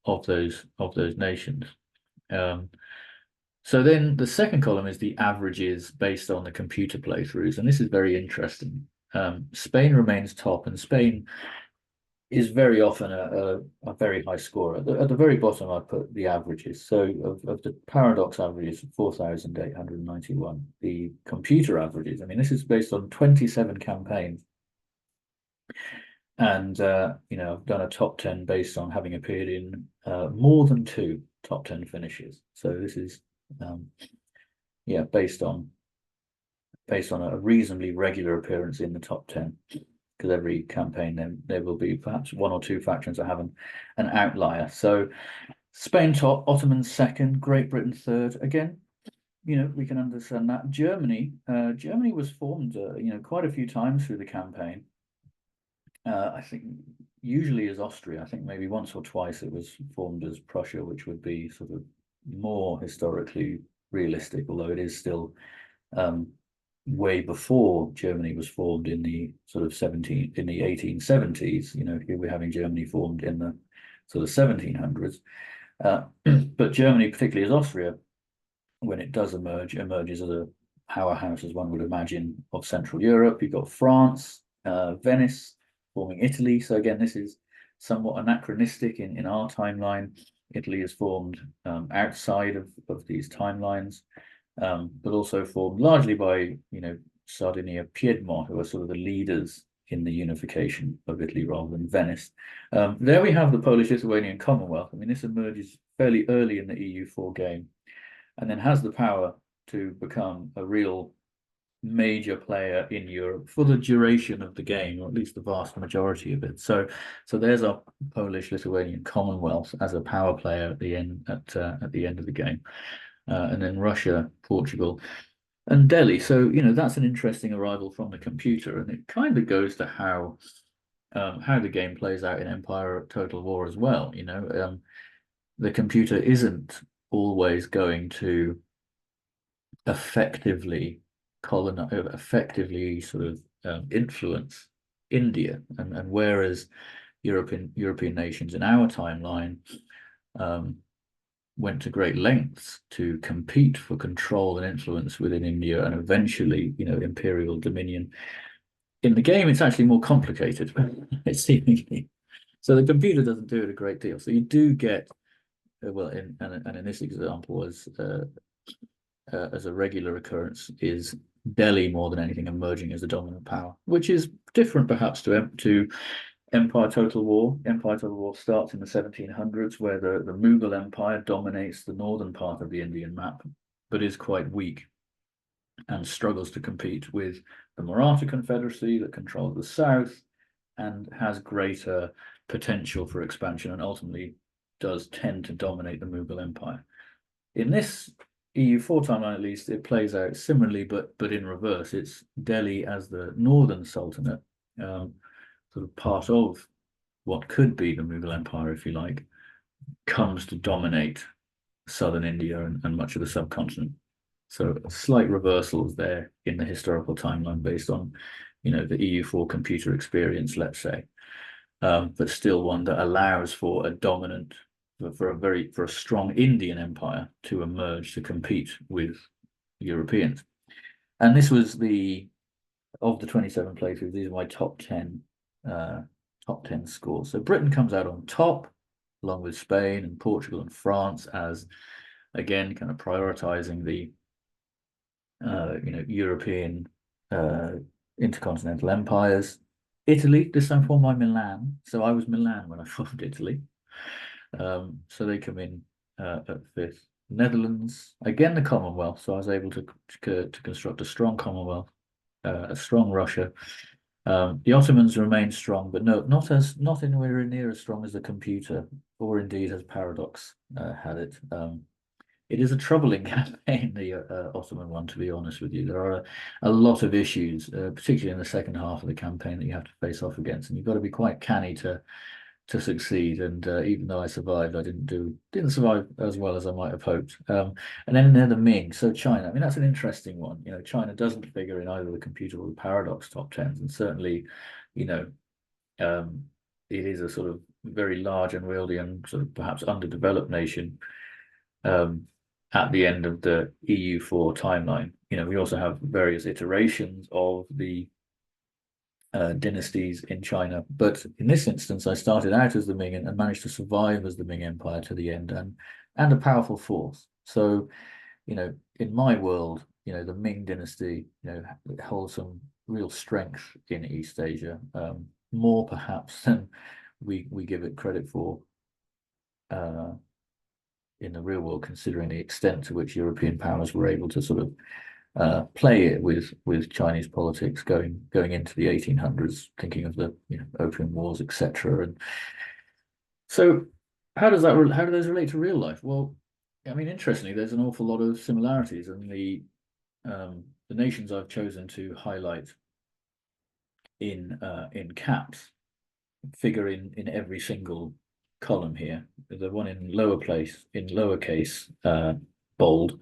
of those nations. So then the second column is the averages based on the computer playthroughs, and this is very interesting. Spain remains top, and Spain is very often a very high scorer. At the very bottom, I put the averages. So of the paradox averages, 4,891. The computer averages, I mean, this is based on 27 campaigns. And, I've done a top 10 based on having appeared in more than 2 top 10 finishes. So this is, based on a reasonably regular appearance in the top 10. Because every campaign there will be perhaps 1 or 2 factions that have an outlier. So Spain top, Ottomans second, Great Britain third. Again, we can understand that. Germany was formed, quite a few times through the campaign. I think usually as Austria. I think maybe once or twice it was formed as Prussia, which would be sort of more historically realistic, although it is still way before Germany was formed in the sort of 1870s. Here we're having Germany formed in the sort of 1700s. But Germany, particularly as Austria, when it does emerges as a powerhouse, as one would imagine, of Central Europe. You've got France, Venice, forming Italy. So again, this is somewhat anachronistic in our timeline. Italy is formed outside of these timelines, but also formed largely by, Sardinia, Piedmont, who are sort of the leaders in the unification of Italy rather than Venice. There we have the Polish-Lithuanian Commonwealth. I mean, this emerges fairly early in the EU4 game, and then has the power to become a real major player in Europe for the duration of the game, or at least the vast majority of it. So there's our Polish-Lithuanian Commonwealth as a power player at the end of the game, and then Russia, Portugal, and Delhi. So that's an interesting arrival from the computer, and it kind of goes to how the game plays out in Empire Total War as well. The computer isn't always going to effectively sort of influence India, and whereas European nations in our timeline went to great lengths to compete for control and influence within India and eventually, imperial dominion. In the game, it's actually more complicated, seemingly. So the computer doesn't do it a great deal. So you do get, well, in this example, as a regular occurrence, is Delhi more than anything emerging as a dominant power, which is different perhaps to Empire Total War. Empire Total War starts in the 1700s, where the Mughal Empire dominates the northern part of the Indian map, but is quite weak and struggles to compete with the Maratha Confederacy that controls the south and has greater potential for expansion, and ultimately does tend to dominate the Mughal Empire. In this EU4 timeline, at least, it plays out similarly, but in reverse. It's Delhi as the northern sultanate, sort of part of what could be the Mughal Empire, if you like, comes to dominate southern India and much of the subcontinent. So slight reversals there in the historical timeline based on, the EU4 computer experience, let's say, but still one that allows for a dominant, for a strong Indian empire to emerge to compete with Europeans. And this was of the 27 playthroughs, these are my top 10 scores. So Britain comes out on top, along with Spain and Portugal and France, as again kind of prioritizing the European intercontinental empires. Italy, this time formed by Milan. So I was Milan when I formed Italy. So they come in at fifth. Netherlands, again the Commonwealth. So I was able to construct a strong Commonwealth, a strong Russia. The Ottomans remain strong, but not anywhere near as strong as the computer, or indeed as Paradox had it. It is a troubling campaign, the Ottoman one, to be honest with you. There are a lot of issues, particularly in the second half of the campaign, that you have to face off against, and you've got to be quite canny to succeed. And even though I survived, I didn't survive as well as I might have hoped. And then there's the Ming, so China. I mean, that's an interesting one. China doesn't figure in either the computer or the Paradox top tens, and certainly, it is a sort of very large and wieldy and sort of perhaps underdeveloped nation. At the end of the EU4 timeline, we also have various iterations of the dynasties in China, but in this instance, I started out as the Ming and managed to survive as the Ming Empire to the end, and a powerful force. So, in my world, the Ming dynasty, holds some real strength in East Asia, more perhaps than we give it credit for. In the real world, considering the extent to which European powers were able to sort of play it with Chinese politics going into the 1800s, thinking of the Opium Wars, etc. And so how does how do those relate to real life? Well, I mean, interestingly, there's an awful lot of similarities, and the nations I've chosen to highlight in caps figure in every single column here. The one in lowercase bold,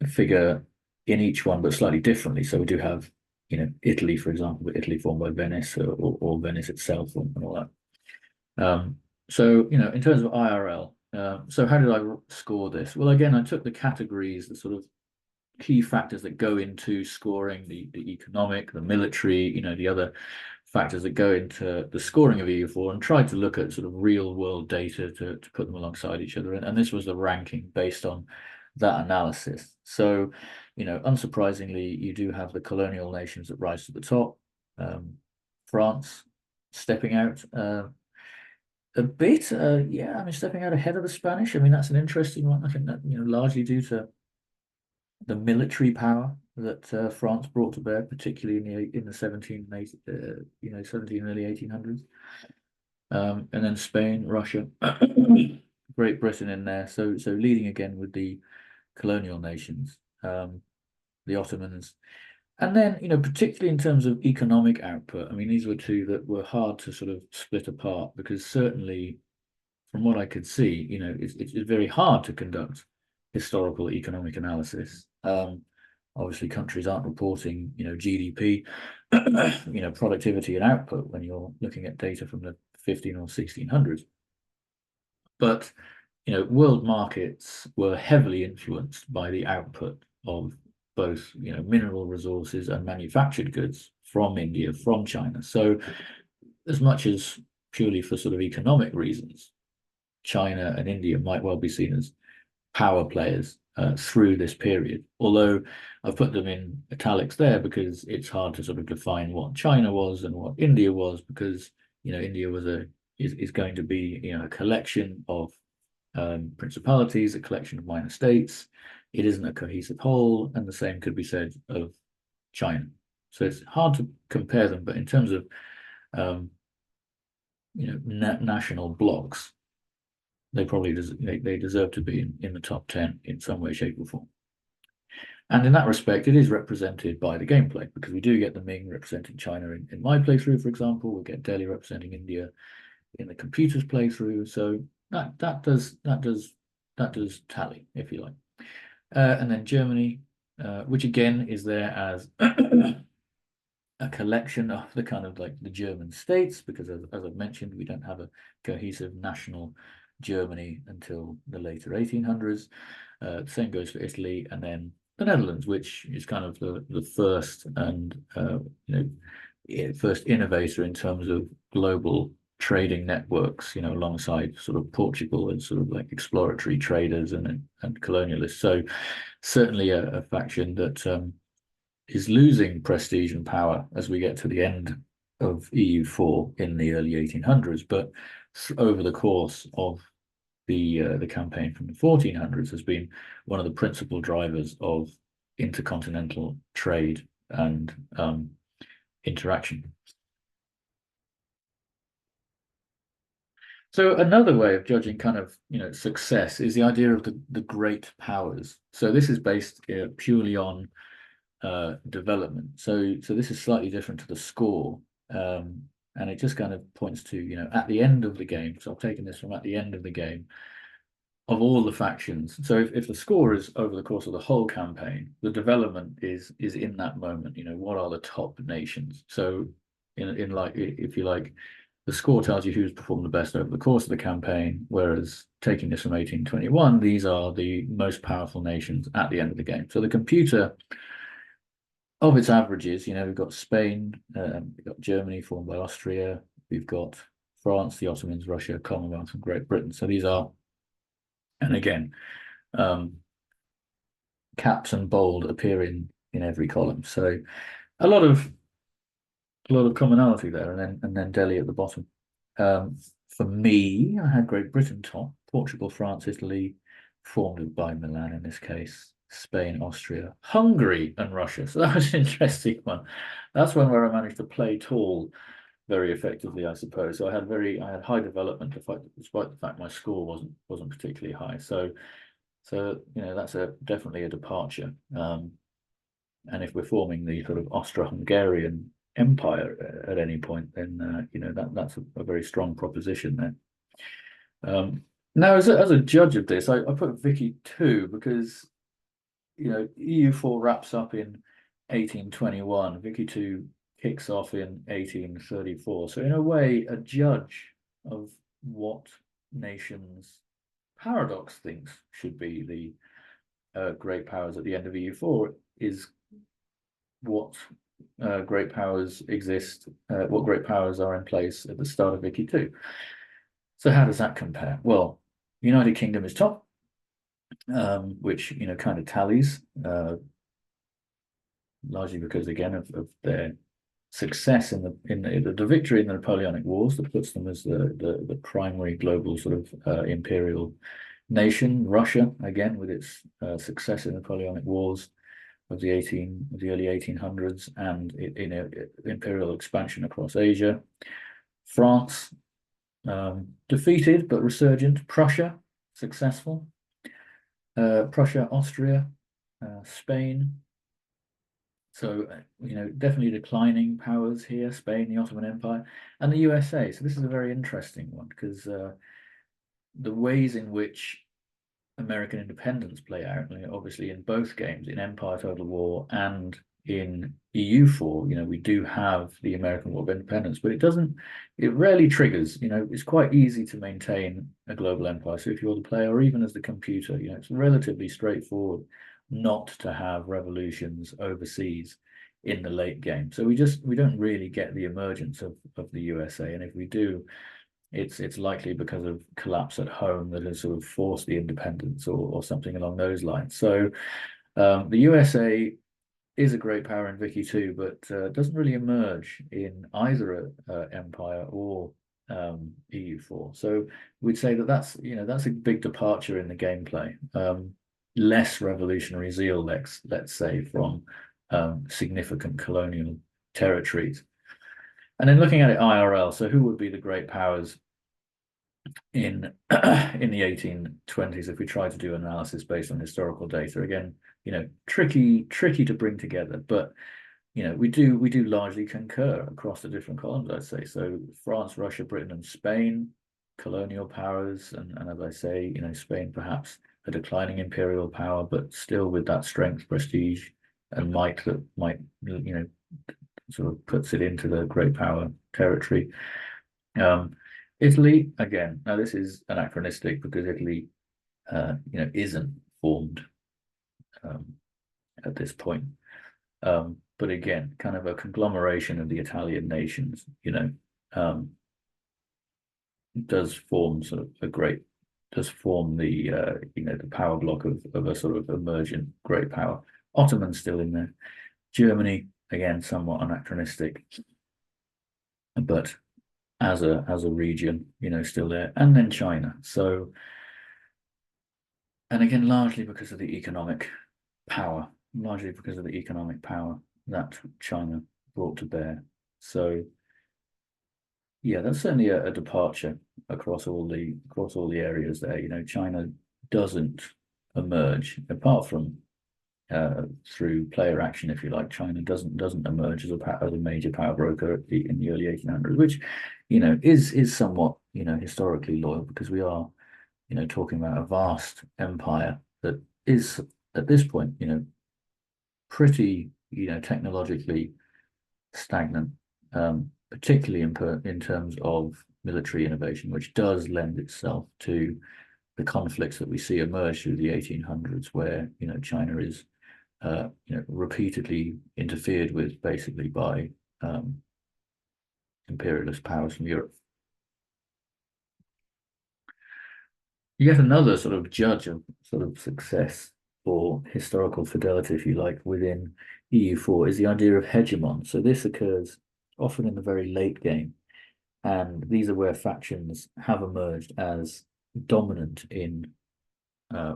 figure in each one, but slightly differently. So we do have, Italy, for example, but Italy formed by Venice or Venice itself and all that. So, in terms of IRL, so how did I score this? Well, again, I took the categories, the sort of key factors that go into scoring, the economic, the military, the other factors that go into the scoring of EU4, and tried to look at sort of real world data to put them alongside each other. And this was the ranking based on that analysis. So, unsurprisingly, you do have the colonial nations that rise to the top. France stepping out a bit, yeah, I mean, stepping out ahead of the Spanish. I mean, that's an interesting one. I think that, largely due to the military power that France brought to bear, particularly in the 17 and early 1800s. And then Spain, Russia, Great Britain in there. So leading again with the colonial nations, the Ottomans. And then, particularly in terms of economic output, I mean, these were two that were hard to sort of split apart, because certainly from what I could see, it's very hard to conduct historical economic analysis. Obviously, countries aren't reporting, GDP, productivity and output when you're looking at data from the 15 or 1600s. But, world markets were heavily influenced by the output of both, mineral resources and manufactured goods from India, from China. So as much as purely for sort of economic reasons, China and India might well be seen as power players through this period. Although I've put them in italics there because it's hard to sort of define what China was and what India was, because India is going to be a collection of principalities, a collection of minor states. It isn't a cohesive whole, and the same could be said of China. So it's hard to compare them, but in terms of national blocks, they probably they deserve to be in the top 10 in some way, shape, or form. And in that respect, it is represented by the gameplay, because we do get the Ming representing China in my playthrough, for example. We get Delhi representing India in the computer's playthrough. So that does tally, if you like. And then Germany, which again is there as a collection of the kind of like the German states, because as I've mentioned, we don't have a cohesive national Germany until the later 1800s. Same goes for Italy, and then the Netherlands, which is kind of the first and first innovator in terms of global trading networks, alongside sort of Portugal and sort of like exploratory traders and colonialists. So certainly a faction that is losing prestige and power as we get to the end of EU4 in the early 1800s, but over the course of the campaign from the 1400s has been one of the principal drivers of intercontinental trade and interaction. So another way of judging kind of success is the idea of the great powers. So this is based purely on development. So this is slightly different to the score, and it just kind of points to at the end of the game. So I've taken this from at the end of the game of all the factions. So if the score is over the course of the whole campaign, the development is in that moment. What are the top nations? So in like, if you like, the score tells you who's performed the best over the course of the campaign, whereas taking this from 1821, these are the most powerful nations at the end of the game. So the computer, of its averages, we've got Spain, we've got Germany formed by Austria, we've got France, the Ottomans, Russia, Commonwealth, and Great Britain. So these are, and again, caps and bold appear in every column. So a lot of commonality there, and then Delhi at the bottom. For me, I had Great Britain top, Portugal, France, Italy, formed by Milan in this case, Spain, Austria, Hungary, and Russia. So that was an interesting one. That's one where I managed to play tall very effectively, I suppose. So I had high development, despite the fact my score wasn't particularly high. So that's definitely a departure. And if we're forming the sort of Austro-Hungarian Empire at any point, then that's a very strong proposition there. Now, as a judge of this, I put Vicky 2 because EU4 wraps up in 1821. Vicky 2 kicks off in 1834. So in a way, a judge of what nations Paradox thinks should be the great powers at the end of EU4 is what great powers exist, what great powers are in place at the start of Vicky 2. So how does that compare? Well, United Kingdom is top, which kind of tallies, largely because again of their success in the victory in the Napoleonic Wars that puts them as the primary global sort of imperial nation. Russia, again, with its success in the Napoleonic Wars of the early 1800s and imperial expansion across Asia. France, defeated but resurgent. Prussia, successful. Prussia, Austria, Spain. So, definitely declining powers here, Spain, the Ottoman Empire, and the USA. So this is a very interesting one because the ways in which American independence play out, obviously in both games, in Empire Total War and in EU4, we do have the American War of Independence, but it rarely triggers. It's quite easy to maintain a global empire. So if you're the player or even as the computer, it's relatively straightforward not to have revolutions overseas in the late game. So we don't really get the emergence of the USA, and if we do, it's likely because of collapse at home that has sort of forced the independence or something along those lines. So the USA is a great power in Vicky 2, but doesn't really emerge in either Empire or EU4. So we'd say that's a big departure in the gameplay. Less revolutionary zeal, let's say, from significant colonial territories. And then looking at it IRL, so who would be the great powers in the 1820s if we try to do analysis based on historical data? Again, tricky to bring together, but we do largely concur across the different columns, I'd say. So France, Russia, Britain, and Spain, colonial powers, and as I say, Spain perhaps a declining imperial power, but still with that strength, prestige, and might that might sort of puts it into the great power territory. Italy, again, now this is anachronistic because Italy isn't formed at this point, but again, kind of a conglomeration of the Italian nations, does form the power block of a sort of emergent great power. Ottoman still in there. Germany, again, somewhat anachronistic, but as a region, still there. And then China. So, and again, largely because of the economic power that China brought to bear. So yeah, that's certainly a departure across all the areas there. China doesn't emerge apart from through player action, if you like. China doesn't emerge as a major power broker in the early 1800s, which is somewhat historically loyal because we are talking about a vast empire that is at this point pretty technologically stagnant, particularly in terms of military innovation, which does lend itself to the conflicts that we see emerge through the 1800s, where China is repeatedly interfered with, basically by imperialist powers from Europe. Yet another sort of judge of sort of success or historical fidelity, if you like, within EU4 is the idea of hegemon. So this occurs often in the very late game, and these are where factions have emerged as dominant in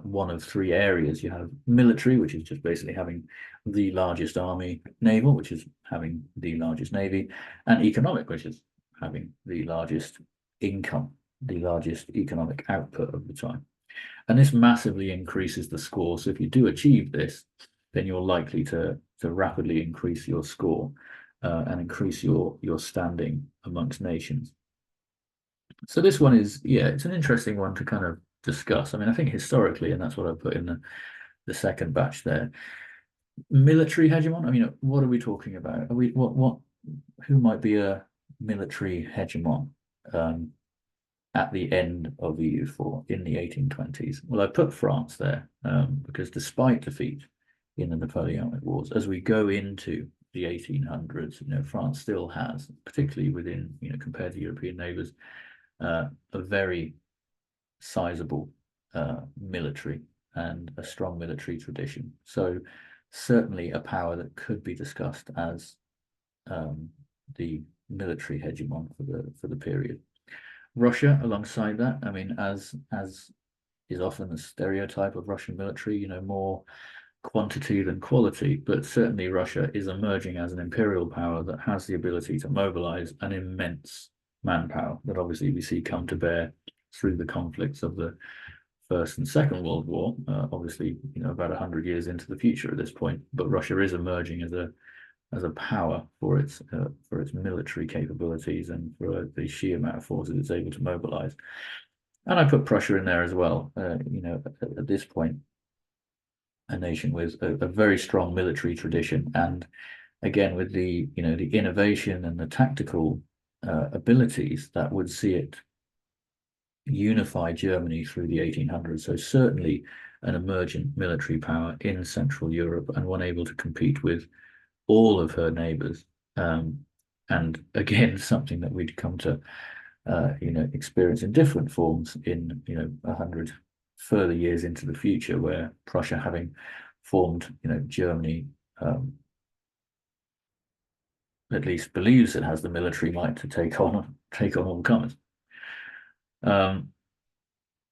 one of three areas. You have military, which is just basically having the largest army; naval, which is having the largest navy; and economic, which is having the largest income, the largest economic output of the time. And this massively increases the score. So if you do achieve this, then you're likely to rapidly increase your score and increase your standing amongst nations. So this one is, yeah, it's an interesting one to kind of discuss. I mean, I think historically, and that's what I put in the second batch there, military hegemon. I mean, what are we talking about? Are we who might be a military hegemon at the end of EU4 in the 1820s? Well, I put France there because despite defeat in the Napoleonic Wars, as we go into the 1800s, France still has, particularly within, compared to European neighbours, a very sizable military and a strong military tradition. So certainly a power that could be discussed as the military hegemon for the period. Russia, alongside that, I mean, as is often the stereotype of Russian military, more quantity than quality, but certainly Russia is emerging as an imperial power that has the ability to mobilize an immense manpower that obviously we see come to bear through the conflicts of the First and Second World War, obviously, about 100 years into the future at this point, but Russia is emerging as a power for its military capabilities and for the sheer amount of forces it's able to mobilize. And I put Prussia in there as well. At this point, a nation with a very strong military tradition, and again with the the innovation and the tactical abilities that would see it unify Germany through the 1800s. So certainly an emergent military power in Central Europe, and one able to compete with all of her neighbors. And again, something that we'd come to experience in different forms in 100 further years into the future, where Prussia, having formed Germany, at least believes it has the military might to take on all comers.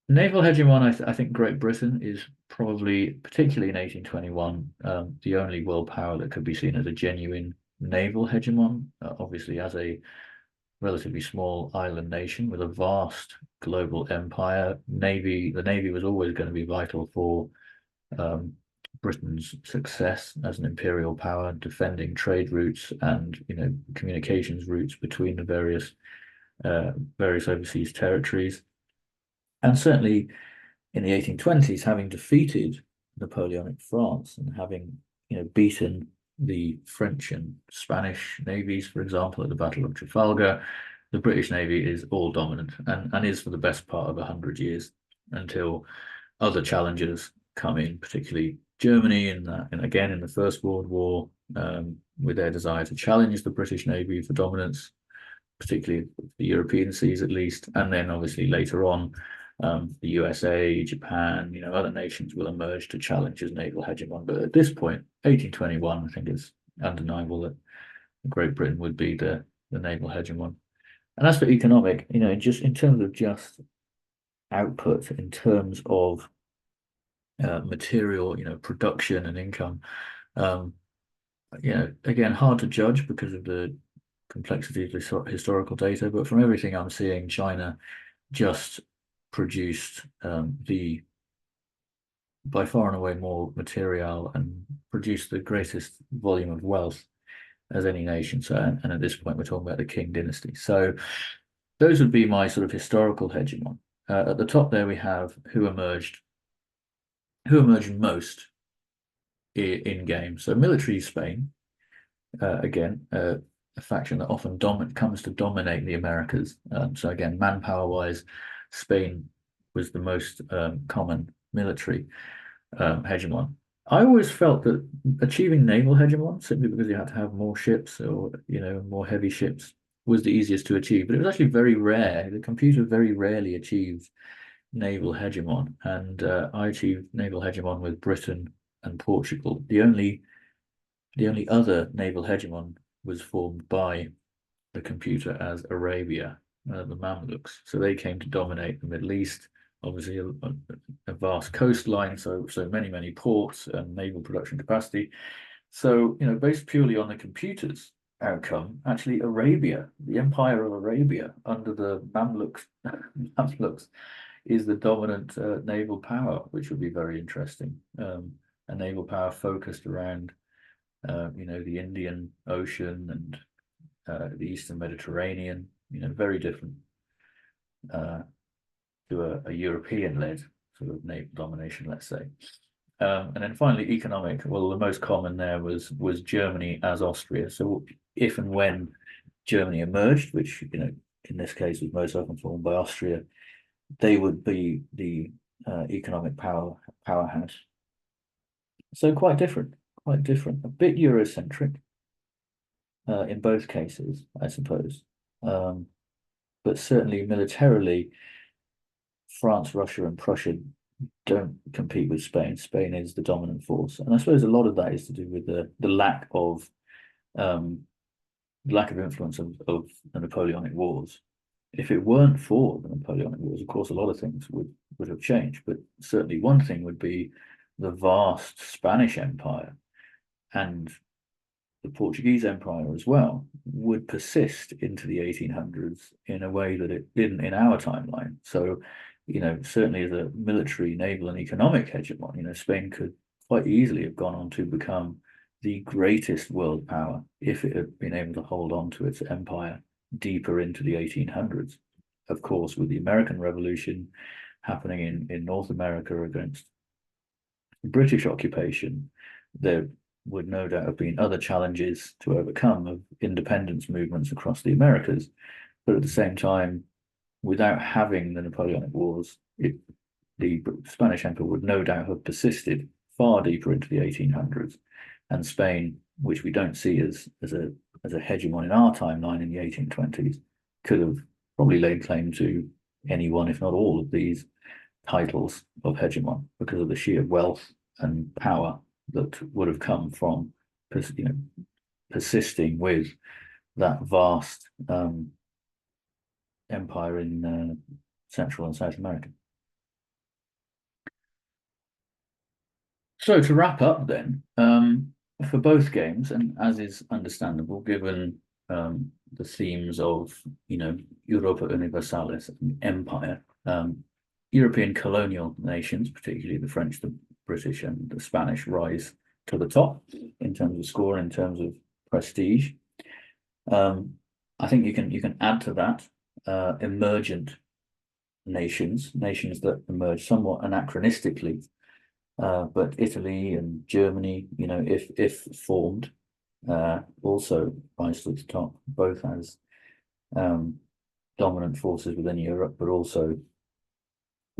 Naval hegemon, I think Great Britain is probably, particularly in 1821, the only world power that could be seen as a genuine naval hegemon, obviously as a relatively small island nation with a vast global empire. The Navy was always going to be vital for Britain's success as an imperial power, defending trade routes and communications routes between the various overseas territories. And certainly in the 1820s, having defeated Napoleonic France and having beaten the French and Spanish navies, for example, at the Battle of Trafalgar, the British Navy is all dominant and is for the best part of 100 years until other challengers come in, particularly Germany and again in the First World War, with their desire to challenge the British Navy for dominance, particularly the European seas at least, and then obviously later on the USA, Japan, other nations will emerge to challenge as naval hegemon. But at this point, 1821, I think it's undeniable that Great Britain would be the naval hegemon. And as for economic, just in terms of just output, in terms of material, production and income, again, hard to judge because of the complexity of historical data. But from everything I'm seeing, China just produced by far and away more material and produced the greatest volume of wealth as any nation. So, and at this point, we're talking about the Qing dynasty. So those would be my sort of historical hegemon. At the top there, we have who emerged most in game. So military Spain, again, a faction that often comes to dominate the Americas. So again, manpower-wise, Spain was the most common military hegemon. I always felt that achieving naval hegemon, simply because you had to have more ships or more heavy ships, was the easiest to achieve. But it was actually very rare. The computer very rarely achieved naval hegemon, and I achieved naval hegemon with Britain and Portugal. The only other naval hegemon was formed by the computer as Arabia, the Mamluks. So they came to dominate the Middle East, obviously a vast coastline, so many ports and naval production capacity. So, based purely on the computers outcome, actually Arabia, the Empire of Arabia under the Mamluks, Mamluks is the dominant naval power, which would be very interesting. A naval power focused around, the Indian Ocean and the Eastern Mediterranean, very different to a European-led sort of naval domination, let's say. And then finally, economic. Well, the most common there was Germany as Austria. So if and when Germany emerged, which in this case was most often formed by Austria, they would be the economic powerhouse. So quite different, a bit Eurocentric in both cases, I suppose. But certainly militarily, France, Russia, and Prussia don't compete with Spain. Spain is the dominant force, and I suppose a lot of that is to do with the lack of influence of the Napoleonic Wars. If it weren't for the Napoleonic Wars, of course, a lot of things would have changed. But certainly, one thing would be the vast Spanish Empire and the Portuguese Empire as well would persist into the 1800s in a way that it didn't in our timeline. So, certainly as a military, naval, and economic hegemon, Spain could quite easily have gone on to become the greatest world power if it had been able to hold on to its empire deeper into the 1800s. Of course, with the American Revolution happening in North America against British occupation, there would no doubt have been other challenges to overcome of independence movements across the Americas. But at the same time, without having the Napoleonic Wars, the Spanish Empire would no doubt have persisted far deeper into the 1800s. And Spain, which we don't see as a hegemon in our timeline in the 1820s, could have probably laid claim to any one, if not all, of these titles of hegemon because of the sheer wealth and power that would have come from persisting with that vast empire in Central and South America. So to wrap up then, for both games, and as is understandable given the themes of Europa Universalis and empire, European colonial nations, particularly the French, the British, and the Spanish, rise to the top in terms of score, in terms of prestige. I think you can add to that emergent nations that emerge somewhat anachronistically, but Italy and Germany, if formed, also rise to the top, both as dominant forces within Europe, but also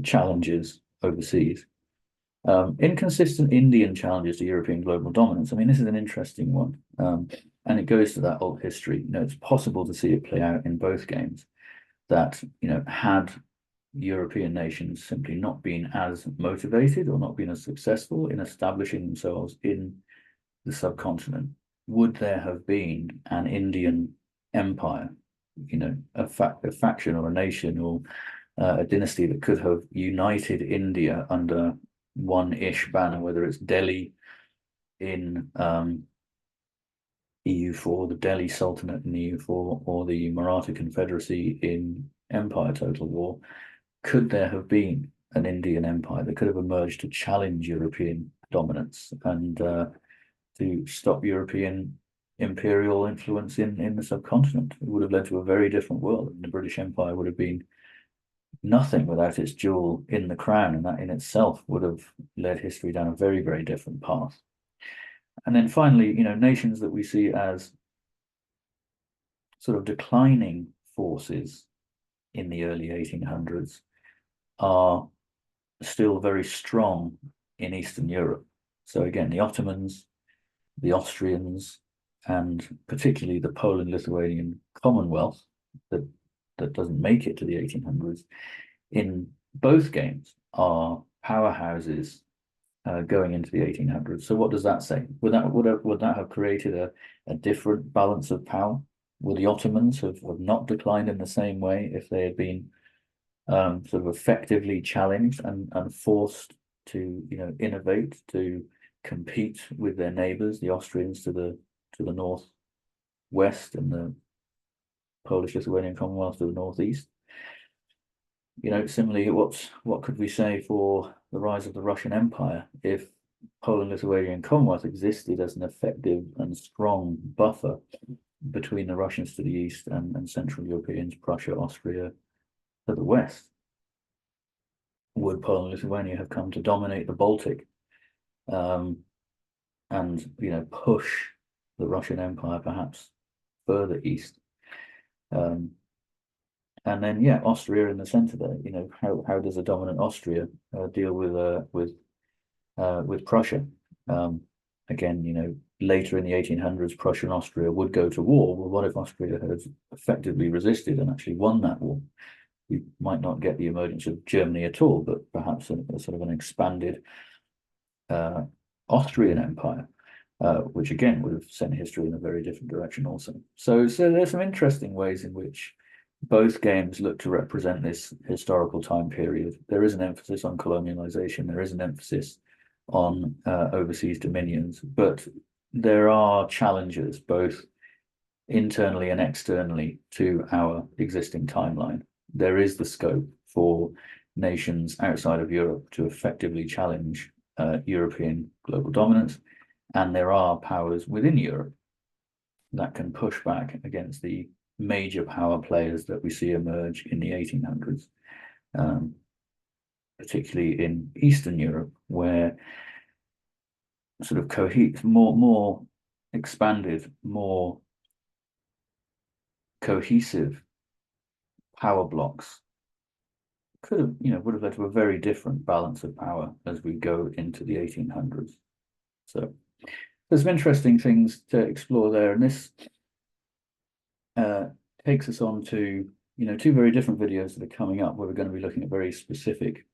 challenges overseas. Inconsistent Indian challenges to European global dominance. I mean, this is an interesting one, and it goes to that old history. It's possible to see it play out in both games. That had European nations simply not been as motivated or not been as successful in establishing themselves in the subcontinent, would there have been an Indian empire, a faction or a nation or a dynasty that could have united India under one-ish banner, whether it's Delhi in EU4, the Delhi Sultanate in EU4, or the Maratha Confederacy in Empire Total War? Could there have been an Indian empire that could have emerged to challenge European dominance and to stop European imperial influence in the subcontinent? It would have led to a very different world. And the British Empire would have been nothing without its jewel in the crown, and that in itself would have led history down a very, very different path. And then finally, nations that we see as sort of declining forces in the early 1800s are still very strong in Eastern Europe. So again, the Ottomans, the Austrians, and particularly the Poland-Lithuanian Commonwealth that doesn't make it to the 1800s, in both games are powerhouses going into the 1800s. So what does that say? Would that have created a different balance of power? Would the Ottomans have not declined in the same way if they had been sort of effectively challenged and forced to innovate, to compete with their neighbours, the Austrians to the north west and the Polish-Lithuanian Commonwealth to the northeast. You know, similarly, what could we say for the rise of the Russian Empire? If Poland-Lithuanian Commonwealth existed as an effective and strong buffer between the Russians to the east and Central Europeans, Prussia, Austria to the west, would Poland and Lithuania have come to dominate the Baltic and, you know, push the Russian Empire perhaps further east? And then, yeah, Austria in the center there. You know, how does a dominant Austria deal with Prussia? Again, you know, later in the 1800s, Prussia and Austria would go to war. Well, what if Austria had effectively resisted and actually won that war? You might not get the emergence of Germany at all, but perhaps a sort of an expanded Austrian Empire, which again would have sent history in a very different direction also. So there's some interesting ways in which both games look to represent this historical time period. There is an emphasis on colonialization. There is an emphasis on overseas dominions, but there are challenges both internally and externally to our existing timeline. There is the scope for nations outside of Europe to effectively challenge European global dominance, and there are powers within Europe that can push back against the major power players that we see emerge in the 1800s, particularly in Eastern Europe, where sort of more expanded, more cohesive power blocks could have, you know, would have led to a very different balance of power as we go into the 1800s. So there's some interesting things to explore there, and this takes us on to, you know, two very different videos that are coming up where we're going to be looking at very specific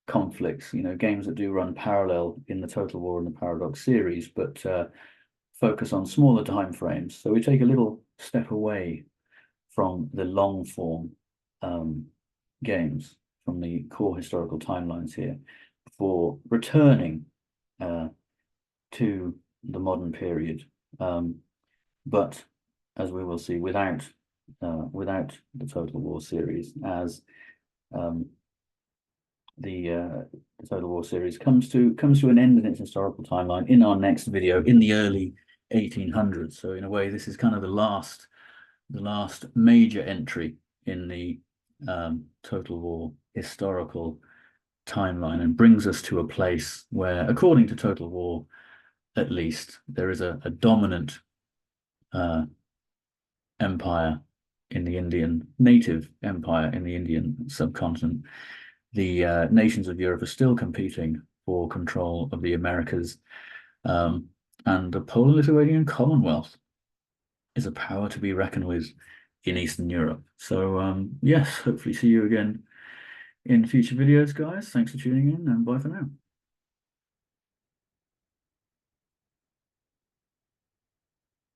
conflicts, you know, games that do run parallel in the Total War and the Paradox series, but focus on smaller time frames. So we take a little step away from the long form games, from the core historical timelines here, for returning to the modern period, but as we will see, without the Total War series, as the Total War series comes to an end in its historical timeline in our next video in the early 1800s. So in a way, this is kind of the last major entry in the Total War historical timeline, and brings us to a place where, according to Total War at least, there is a dominant empire in the Indian, native empire in the Indian subcontinent. The nations of Europe are still competing for control of the Americas, and the Polish-Lithuanian Commonwealth is a power to be reckoned with in Eastern Europe. So yes, hopefully see you again in future videos, guys. Thanks for tuning in, and bye for now.